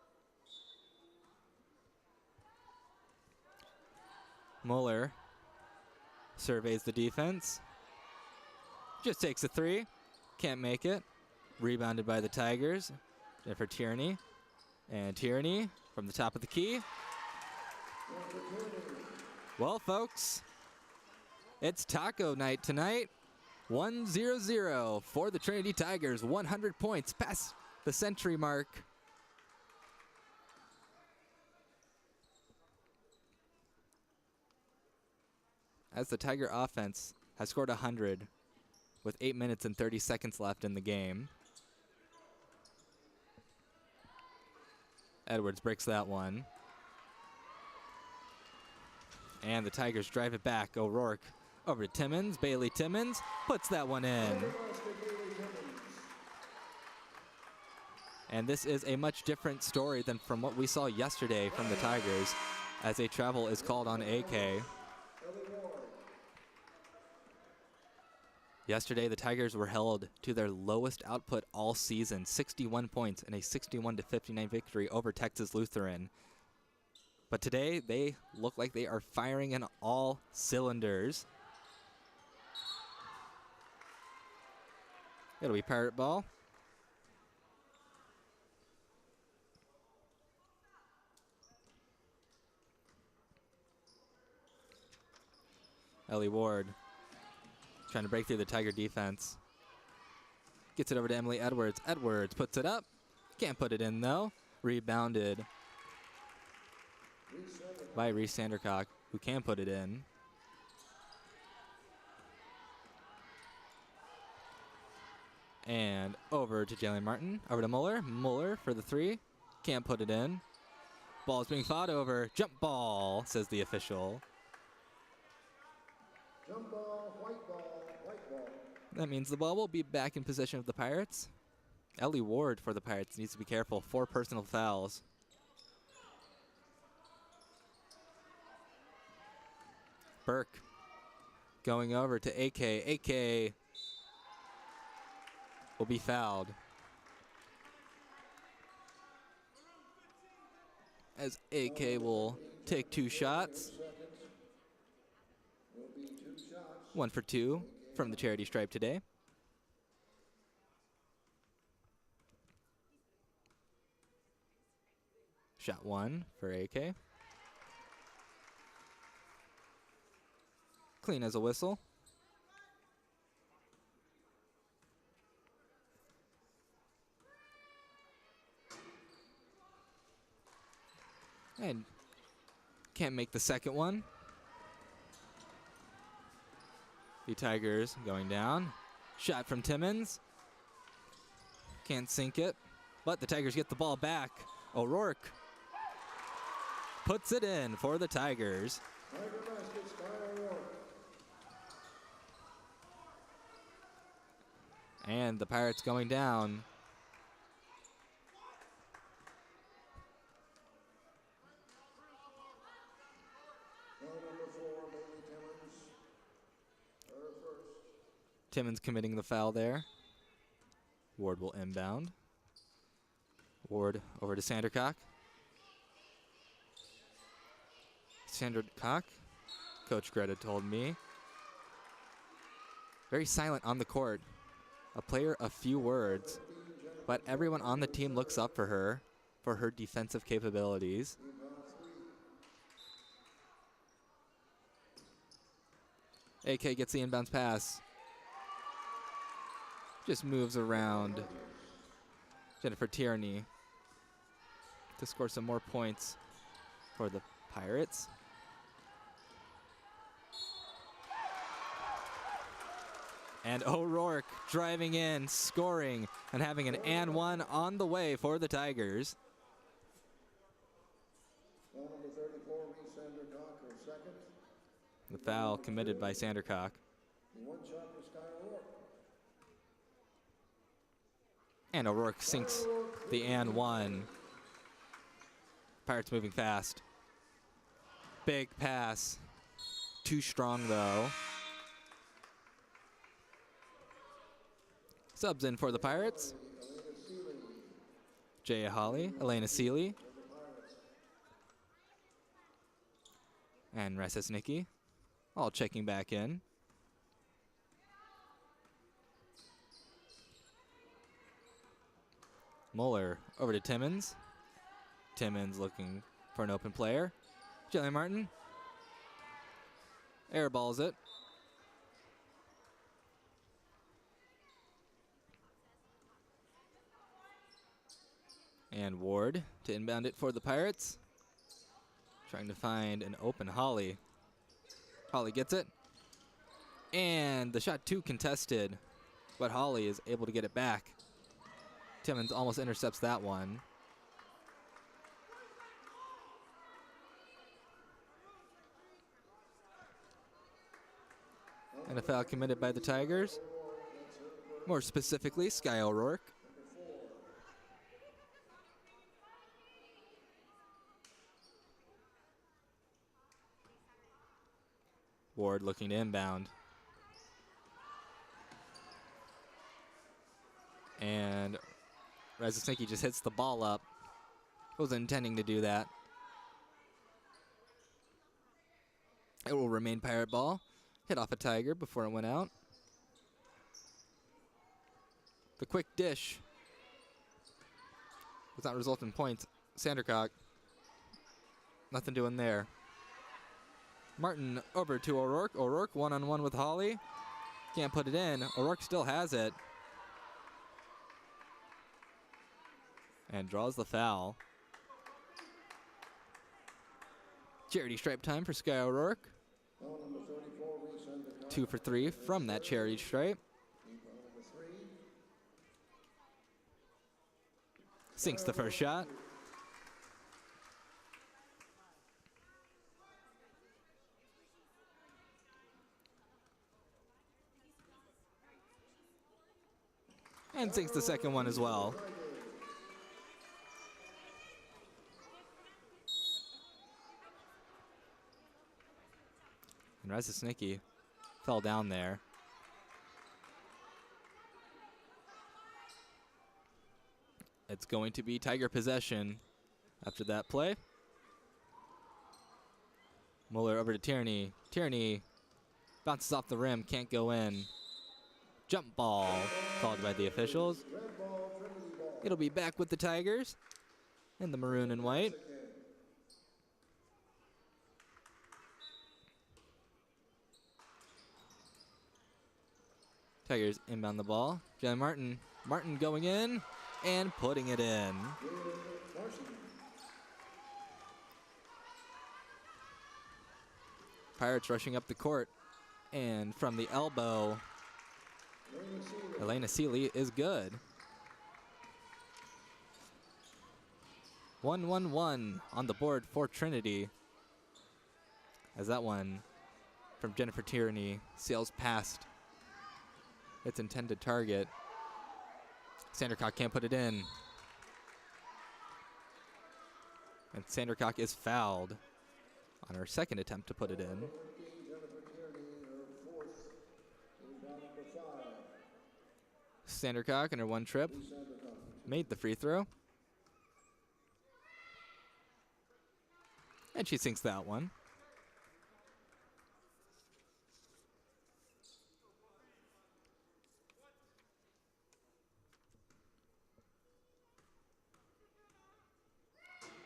Mueller surveys the defense. Just takes a 3. Can't make it. Rebounded by the Tigers. For Tierney. And Tierney from the top of the key. Well, folks, it's taco night tonight. 1-0-0 for the Trinity Tigers. 100 points past the century mark. As the Tiger offense has scored 100 with 8 minutes and 30 seconds left in the game. Edwards breaks that one. And the Tigers drive it back. O'Rourke over to Timmons. Bailey Timmons puts that one in. And this is a much different story than from what we saw yesterday from the Tigers, as a travel is called on AK. Yesterday, the Tigers were held to their lowest output all season, 61 points in a 61-59 victory over Texas Lutheran. But today, they look like they are firing in all cylinders. It'll be Pirate ball. Ellie Ward trying to break through the Tiger defense. Gets it over to Emily Edwards. Edwards puts it up. Can't put it in, though. Rebounded by Reese Sandercock, who can put it in. And over to Jalen Martin. Over to Muller. Muller for the three. Can't put it in. Ball is being fought over. Jump ball, says the official. Jump ball, white ball, white ball. That means the ball will be back in possession of the Pirates. Ellie Ward for the Pirates needs to be careful. 4 personal fouls. Burke going over to AK. AK will be fouled. As AK will take 2 shots. 1 for 2 from the charity stripe today. Shot 1 for AK. Clean as a whistle. And can't make the second one. The Tigers going down. Shot from Timmons. Can't sink it. But the Tigers get the ball back. O'Rourke puts it in for the Tigers. And the Pirates going down. Timmons committing the foul there. Ward will inbound. Ward over to Sandercock. Sandercock, Coach Greta told me, very silent on the court. A player of few words, but everyone on the team looks up for her defensive capabilities. AK gets the inbounds pass. Just moves around Jennifer Tierney to score some more points for the Pirates. And O'Rourke driving in, scoring, and having an and one on the way for the Tigers. The foul committed by Sandercock. And O'Rourke sinks the and one. Pirates moving fast. Big pass. Too strong, though. Subs in for the Pirates. Jaya Hawley, Elena Seeley, and Resesnicki all checking back in. Muller over to Timmons. Timmons looking for an open player. Jillian Martin airballs it. And Ward to inbound it for the Pirates. Trying to find an open Hawley. Hawley gets it. And the shot 2 contested, but Hawley is able to get it back. Timmons almost intercepts that one. And a foul committed by the Tigers. More specifically, Sky O'Rourke. Ward looking to inbound. And Rezasnicki just hits the ball up. Wasn't intending to do that. It will remain Pirate ball. Hit off a Tiger before it went out. The quick dish does not result in points. Sandercock, nothing doing there. Martin over to O'Rourke. O'Rourke one-on-one with Hawley. Can't put it in. O'Rourke still has it. And draws the foul. Charity stripe time for Sky O'Rourke. 2 for 3 from that charity stripe. Sinks the first shot. And sinks the second one as well. And Rezasnicki fell down there. It's going to be Tiger possession after that play. Muller over to Tierney. Tierney bounces off the rim, can't go in. Jump ball called by the officials. It'll be back with the Tigers in the maroon and white. Tigers inbound the ball. John Martin. Martin going in and putting it in. Pirates rushing up the court. And from the elbow, Elena Seeley is good. 1-1-1 on the board for Trinity. As that one from Jennifer Tierney sails past its intended target. Sandercock can't put it in. And Sandercock is fouled on her second attempt to put it in. Sandercock in her one trip made the free throw. And she sinks that one.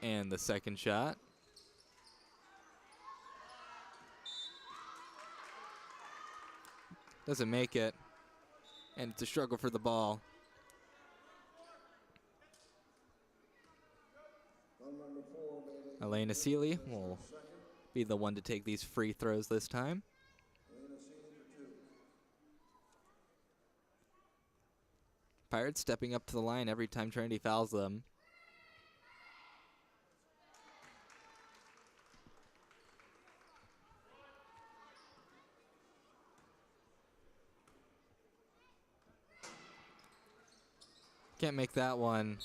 And the second shot. Doesn't make it. And it's a struggle for the ball. Elena Seeley will be the one to take these free throws this time. Pirates stepping up to the line every time Trinity fouls them. Can't make that one.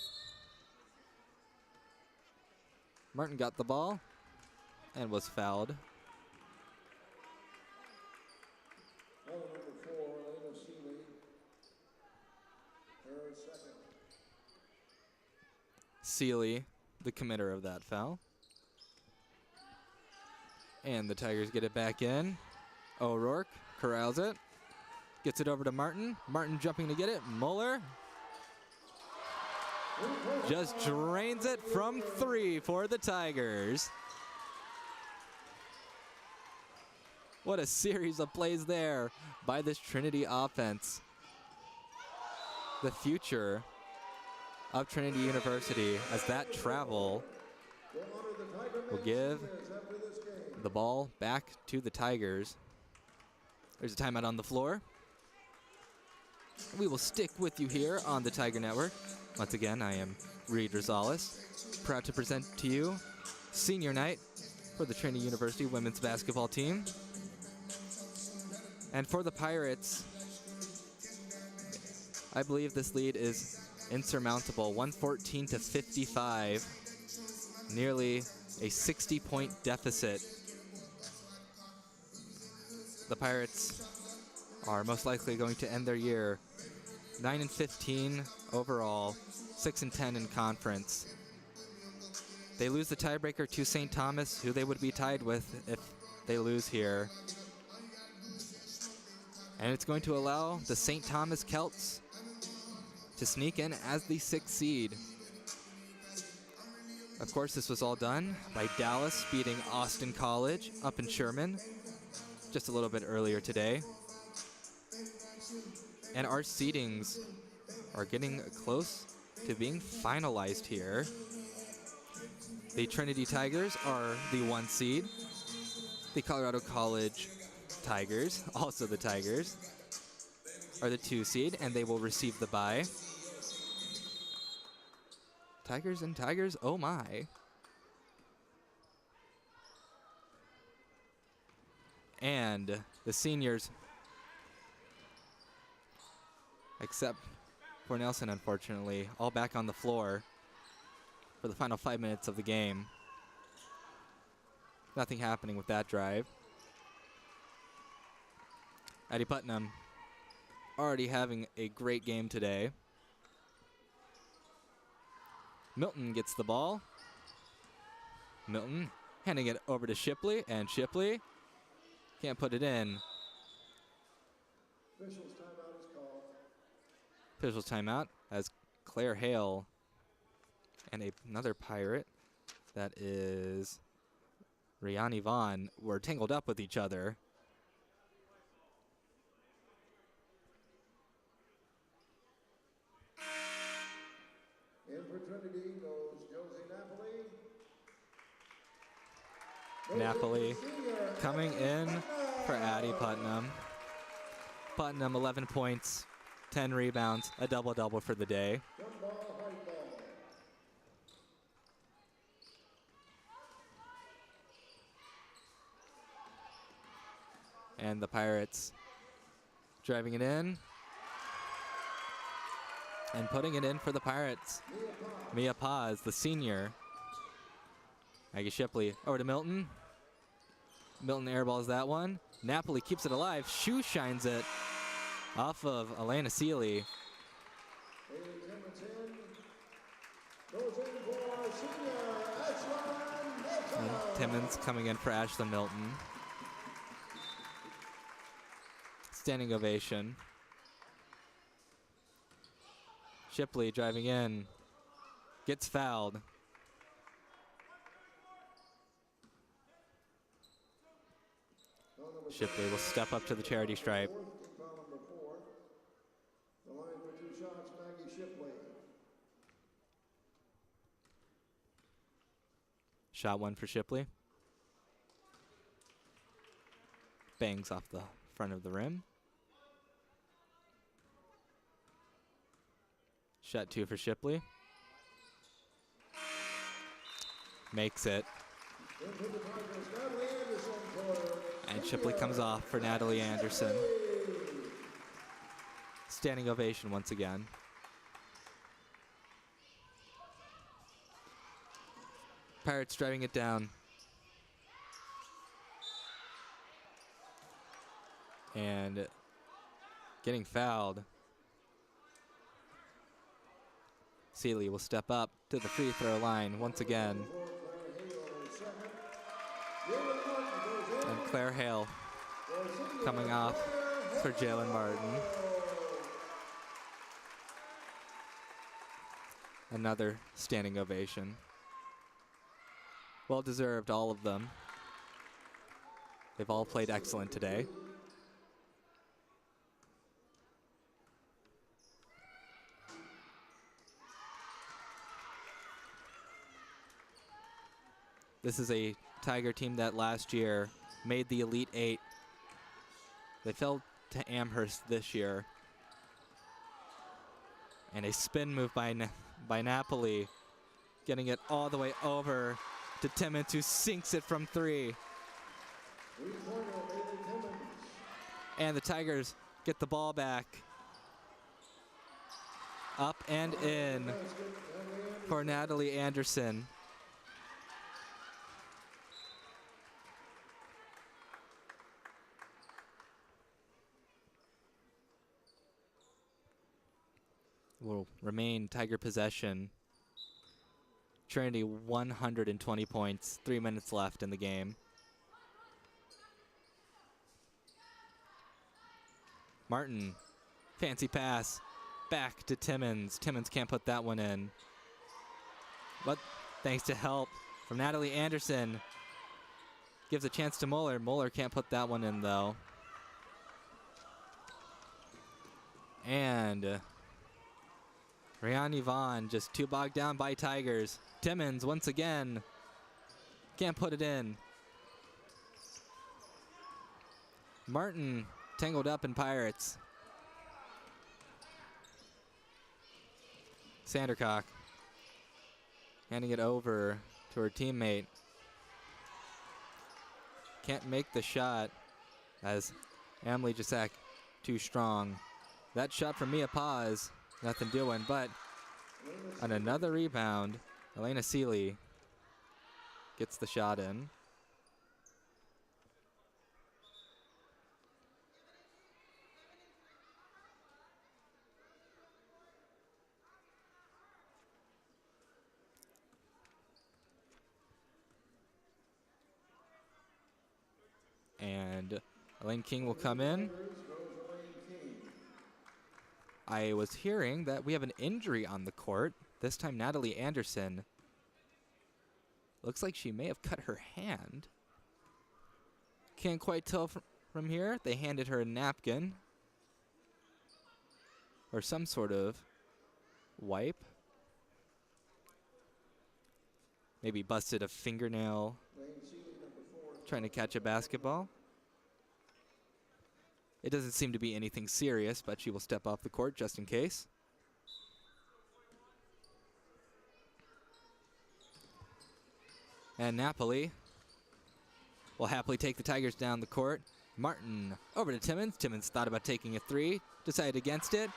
Martin got the ball and was fouled. Seeley, the committer of that foul. And the Tigers get it back in. O'Rourke corrals it. Gets it over to Martin. Martin jumping to get it. Muller just drains it from 3 for the Tigers. What a series of plays there by this Trinity offense. The future of Trinity University, as that travel will give the ball back to the Tigers. There's a timeout on the floor. We will stick with you here on the Tiger Network. Once again, I am Reed Rosales, proud to present to you senior night for the Trinity University women's basketball team. And for the Pirates, I believe this lead is insurmountable, 114-55, nearly a 60-point deficit. The Pirates are most likely going to end their year 9-15 overall, 6-10 in conference. They lose the tiebreaker to St. Thomas, who they would be tied with if they lose here. And it's going to allow the St. Thomas Celts to sneak in as the 6th seed. Of course, this was all done by Dallas beating Austin College up in Sherman just a little bit earlier today. And our seedings are getting close to being finalized here. The Trinity Tigers are the 1 seed. The Colorado College Tigers, also the Tigers, are the 2 seed, and they will receive the bye. Tigers and Tigers, oh my. And the seniors, except for Nelson, unfortunately, all back on the floor for the final 5 minutes of the game. Nothing happening with that drive. Addie Putnam already having a great game today. Milton gets the ball. Milton handing it over to Shipley, and Shipley can't put it in. Officials timeout is called. Officials timeout as Claire Hale and another Pirate, that is Rihanna Vaughn, were tangled up with each other. In for Trinity goes Josie Napoli. Napoli coming in for Addie Putnam. Putnam 11 points, 10 rebounds, a double-double for the day. Jump ball, white ball. And the Pirates driving it in and putting it in for the Pirates. Mia Paz, the senior. Maggie Shipley over to Milton. Milton airballs that one. Napoli keeps it alive. Shoe shines it off of Elena Seeley. Haley Timmons in. Goes in for senior Ashlyn And Milton. Timmons coming in for Ashlyn Milton. Standing ovation. Shipley driving in. Gets fouled. Shipley will step up to the charity stripe. Foul number 4. The line for 2 shots, Maggie Shipley. Shot 1 for Shipley. Bangs off the front of the rim. Shot 2 for Shipley. Makes it. Into the Tigers, Natalie Anderson for And Shipley comes off for Natalie Anderson. Standing ovation once again. Pirates driving it down. And getting fouled. Seeley will step up to the free throw line once again. And Claire Hale coming off for Jalen Martin. Another standing ovation. Well deserved, all of them. They've all played excellent today. This is a Tiger team that last year made the Elite Eight. They fell to Amherst this year. And a spin move by Napoli, getting it all the way over to Timmons, who sinks it from 3. And the Tigers get the ball back. Up and in for Natalie Anderson. will remain Tiger possession. Trinity 120 points, 3 minutes left in the game. Martin, fancy pass, back to Timmons. Timmons can't put that one in. But thanks to help from Natalie Anderson, gives a chance to Muller. Muller can't put that one in though. And Ryan Yvonne just too bogged down by Tigers. Timmons once again can't put it in. Martin tangled up in Pirates. Sandercock handing it over to her teammate. Can't make the shot as Emily Jasek too strong. That shot from Mia Paz, nothing doing, but on another rebound, Elena Seeley gets the shot in. And Elaine King will come in. I was hearing that we have an injury on the court. This time Natalie Anderson. Looks like she may have cut her hand. Can't quite tell from here. They handed her a napkin. Or some sort of wipe. Maybe busted a fingernail trying to catch a basketball. It doesn't seem to be anything serious, but she will step off the court just in case. And Napoli will happily take the Tigers down the court. Martin over to Timmons. Timmons thought about taking a three, decided against it.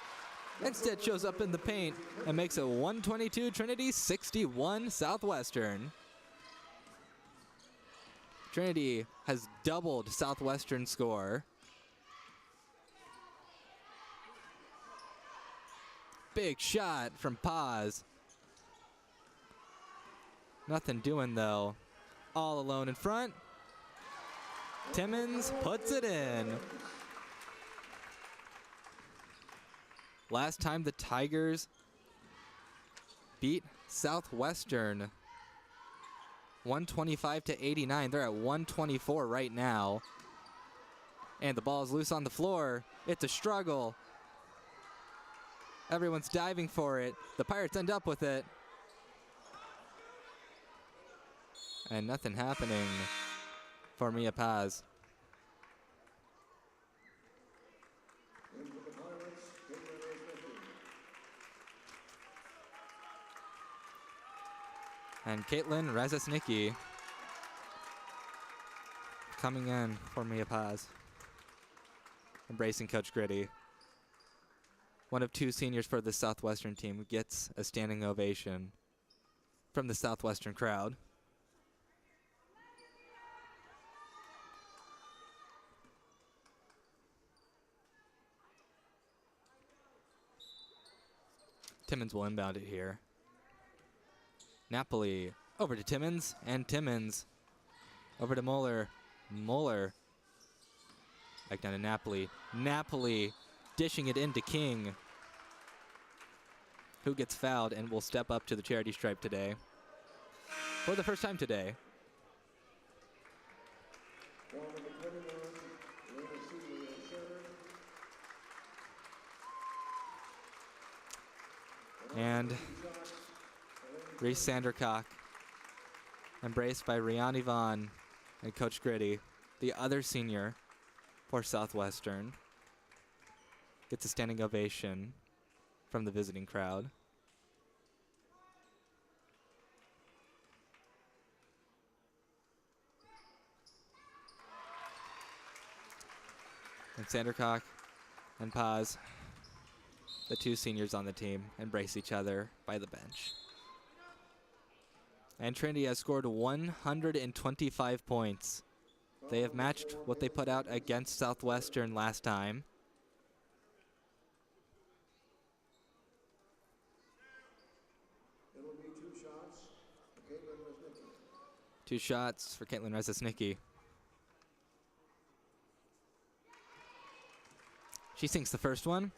Instead shows up in the paint and makes a 122 Trinity, 61 Southwestern. Trinity has doubled Southwestern score. Big shot from Paz. Nothing doing though. All alone in front. Timmons puts it in. Last time the Tigers beat Southwestern 125 to 89. They're at 124 right now. And the ball is loose on the floor. It's a struggle. Everyone's diving for it. The Pirates end up with it. And nothing happening for Mia Paz. And Caitlin Razasnicki coming in for Mia Paz. Embracing Coach Gritty. One of two seniors for the Southwestern team gets a standing ovation from the Southwestern crowd. Timmons will inbound it here. Napoli over to Timmons, and Timmons over to Muller. Muller back down to Napoli. Napoli dishing it into King, who gets fouled and will step up to the charity stripe today. For the first time today. And Reese Sandercock, embraced by Rian Yvonne and Coach Gritty, the other senior for Southwestern, gets a standing ovation from the visiting crowd. And Sandercock and Paz, the two seniors on the team, embrace each other by the bench. And Trinity has scored 125 points. They have matched what they put out against Southwestern last time. shots for Caitlin Resnicki. 2 shots for Caitlin Resnicki. She sinks the first one.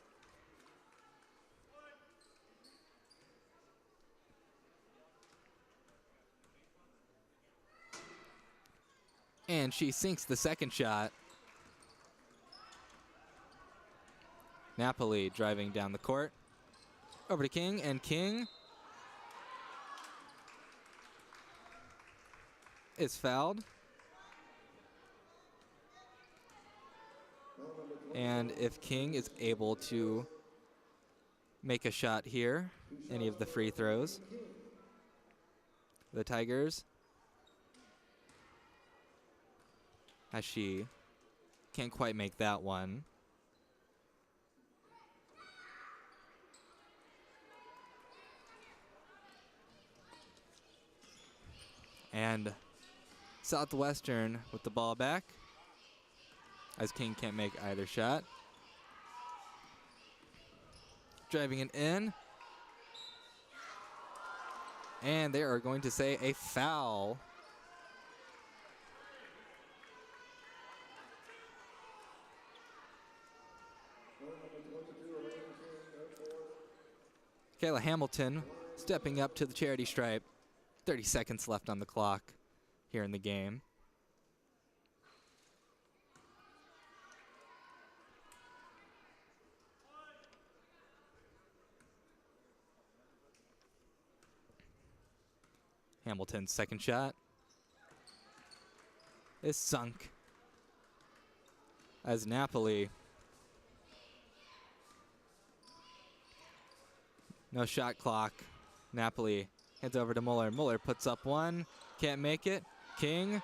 And she sinks the second shot. Napoli driving down the court. Over to King, and King is fouled. And if King is able to make a shot here, any of the free throws, the Tigers, as she can't quite make that one. And Southwestern with the ball back, as King can't make either shot. Driving it in. And they are going to say a foul. Kayla Hamilton stepping up to the charity stripe. 30 seconds left on the clock here in the game. Hamilton's second shot is sunk as Napoli, no shot clock. Napoli heads over to Muller. Muller puts up one, can't make it. King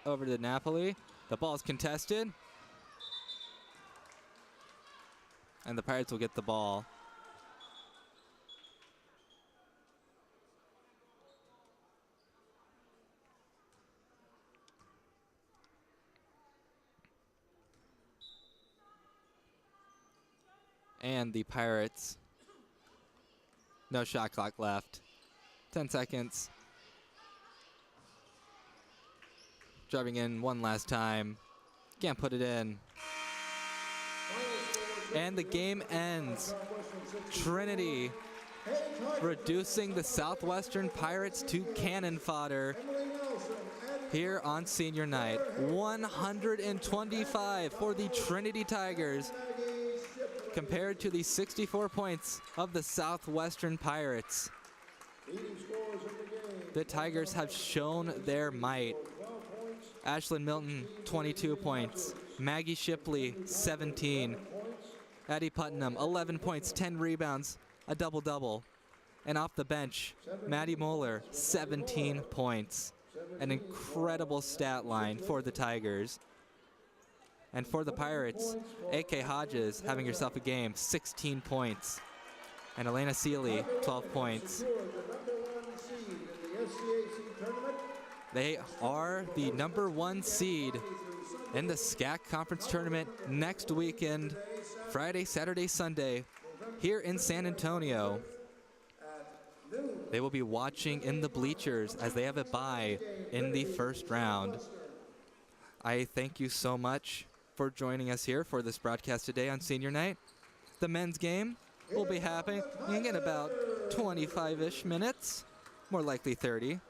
over to Napoli. The ball's contested, and the Pirates will get the ball. And the Pirates, no shot clock left. 10 seconds. Driving in one last time. Can't put it in. And the game ends. Trinity reducing the Southwestern Pirates to cannon fodder here on senior night. 125 for the Trinity Tigers, compared to the 64 points of the Southwestern Pirates. The Tigers have shown their might. Ashlyn Milton, 22 points. Maggie Shipley, 17. Addie Putnam, 11 points, 10 rebounds, a double-double. And off the bench, Maddie Moeller, 17 points. An incredible stat line for the Tigers. And for the Pirates, A.K. Hodges having herself a game, 16 points. And Elena Seeley, 12 points. They are the #1 seed in the SCAC Conference Tournament next weekend, Friday, Saturday, Sunday, here in San Antonio. They will be watching in the bleachers as they have a bye in the first round. I thank you so much for joining us here for this broadcast today on senior night. The men's game will be happening in about 25-ish minutes, more likely 30.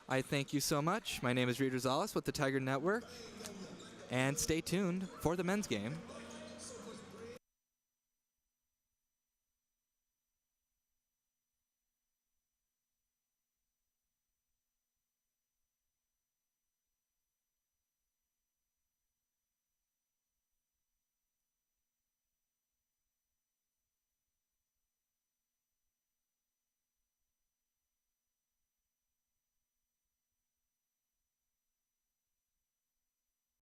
I thank you so much. My name is Reed Rosales with the Tiger Network, and stay tuned for the men's game.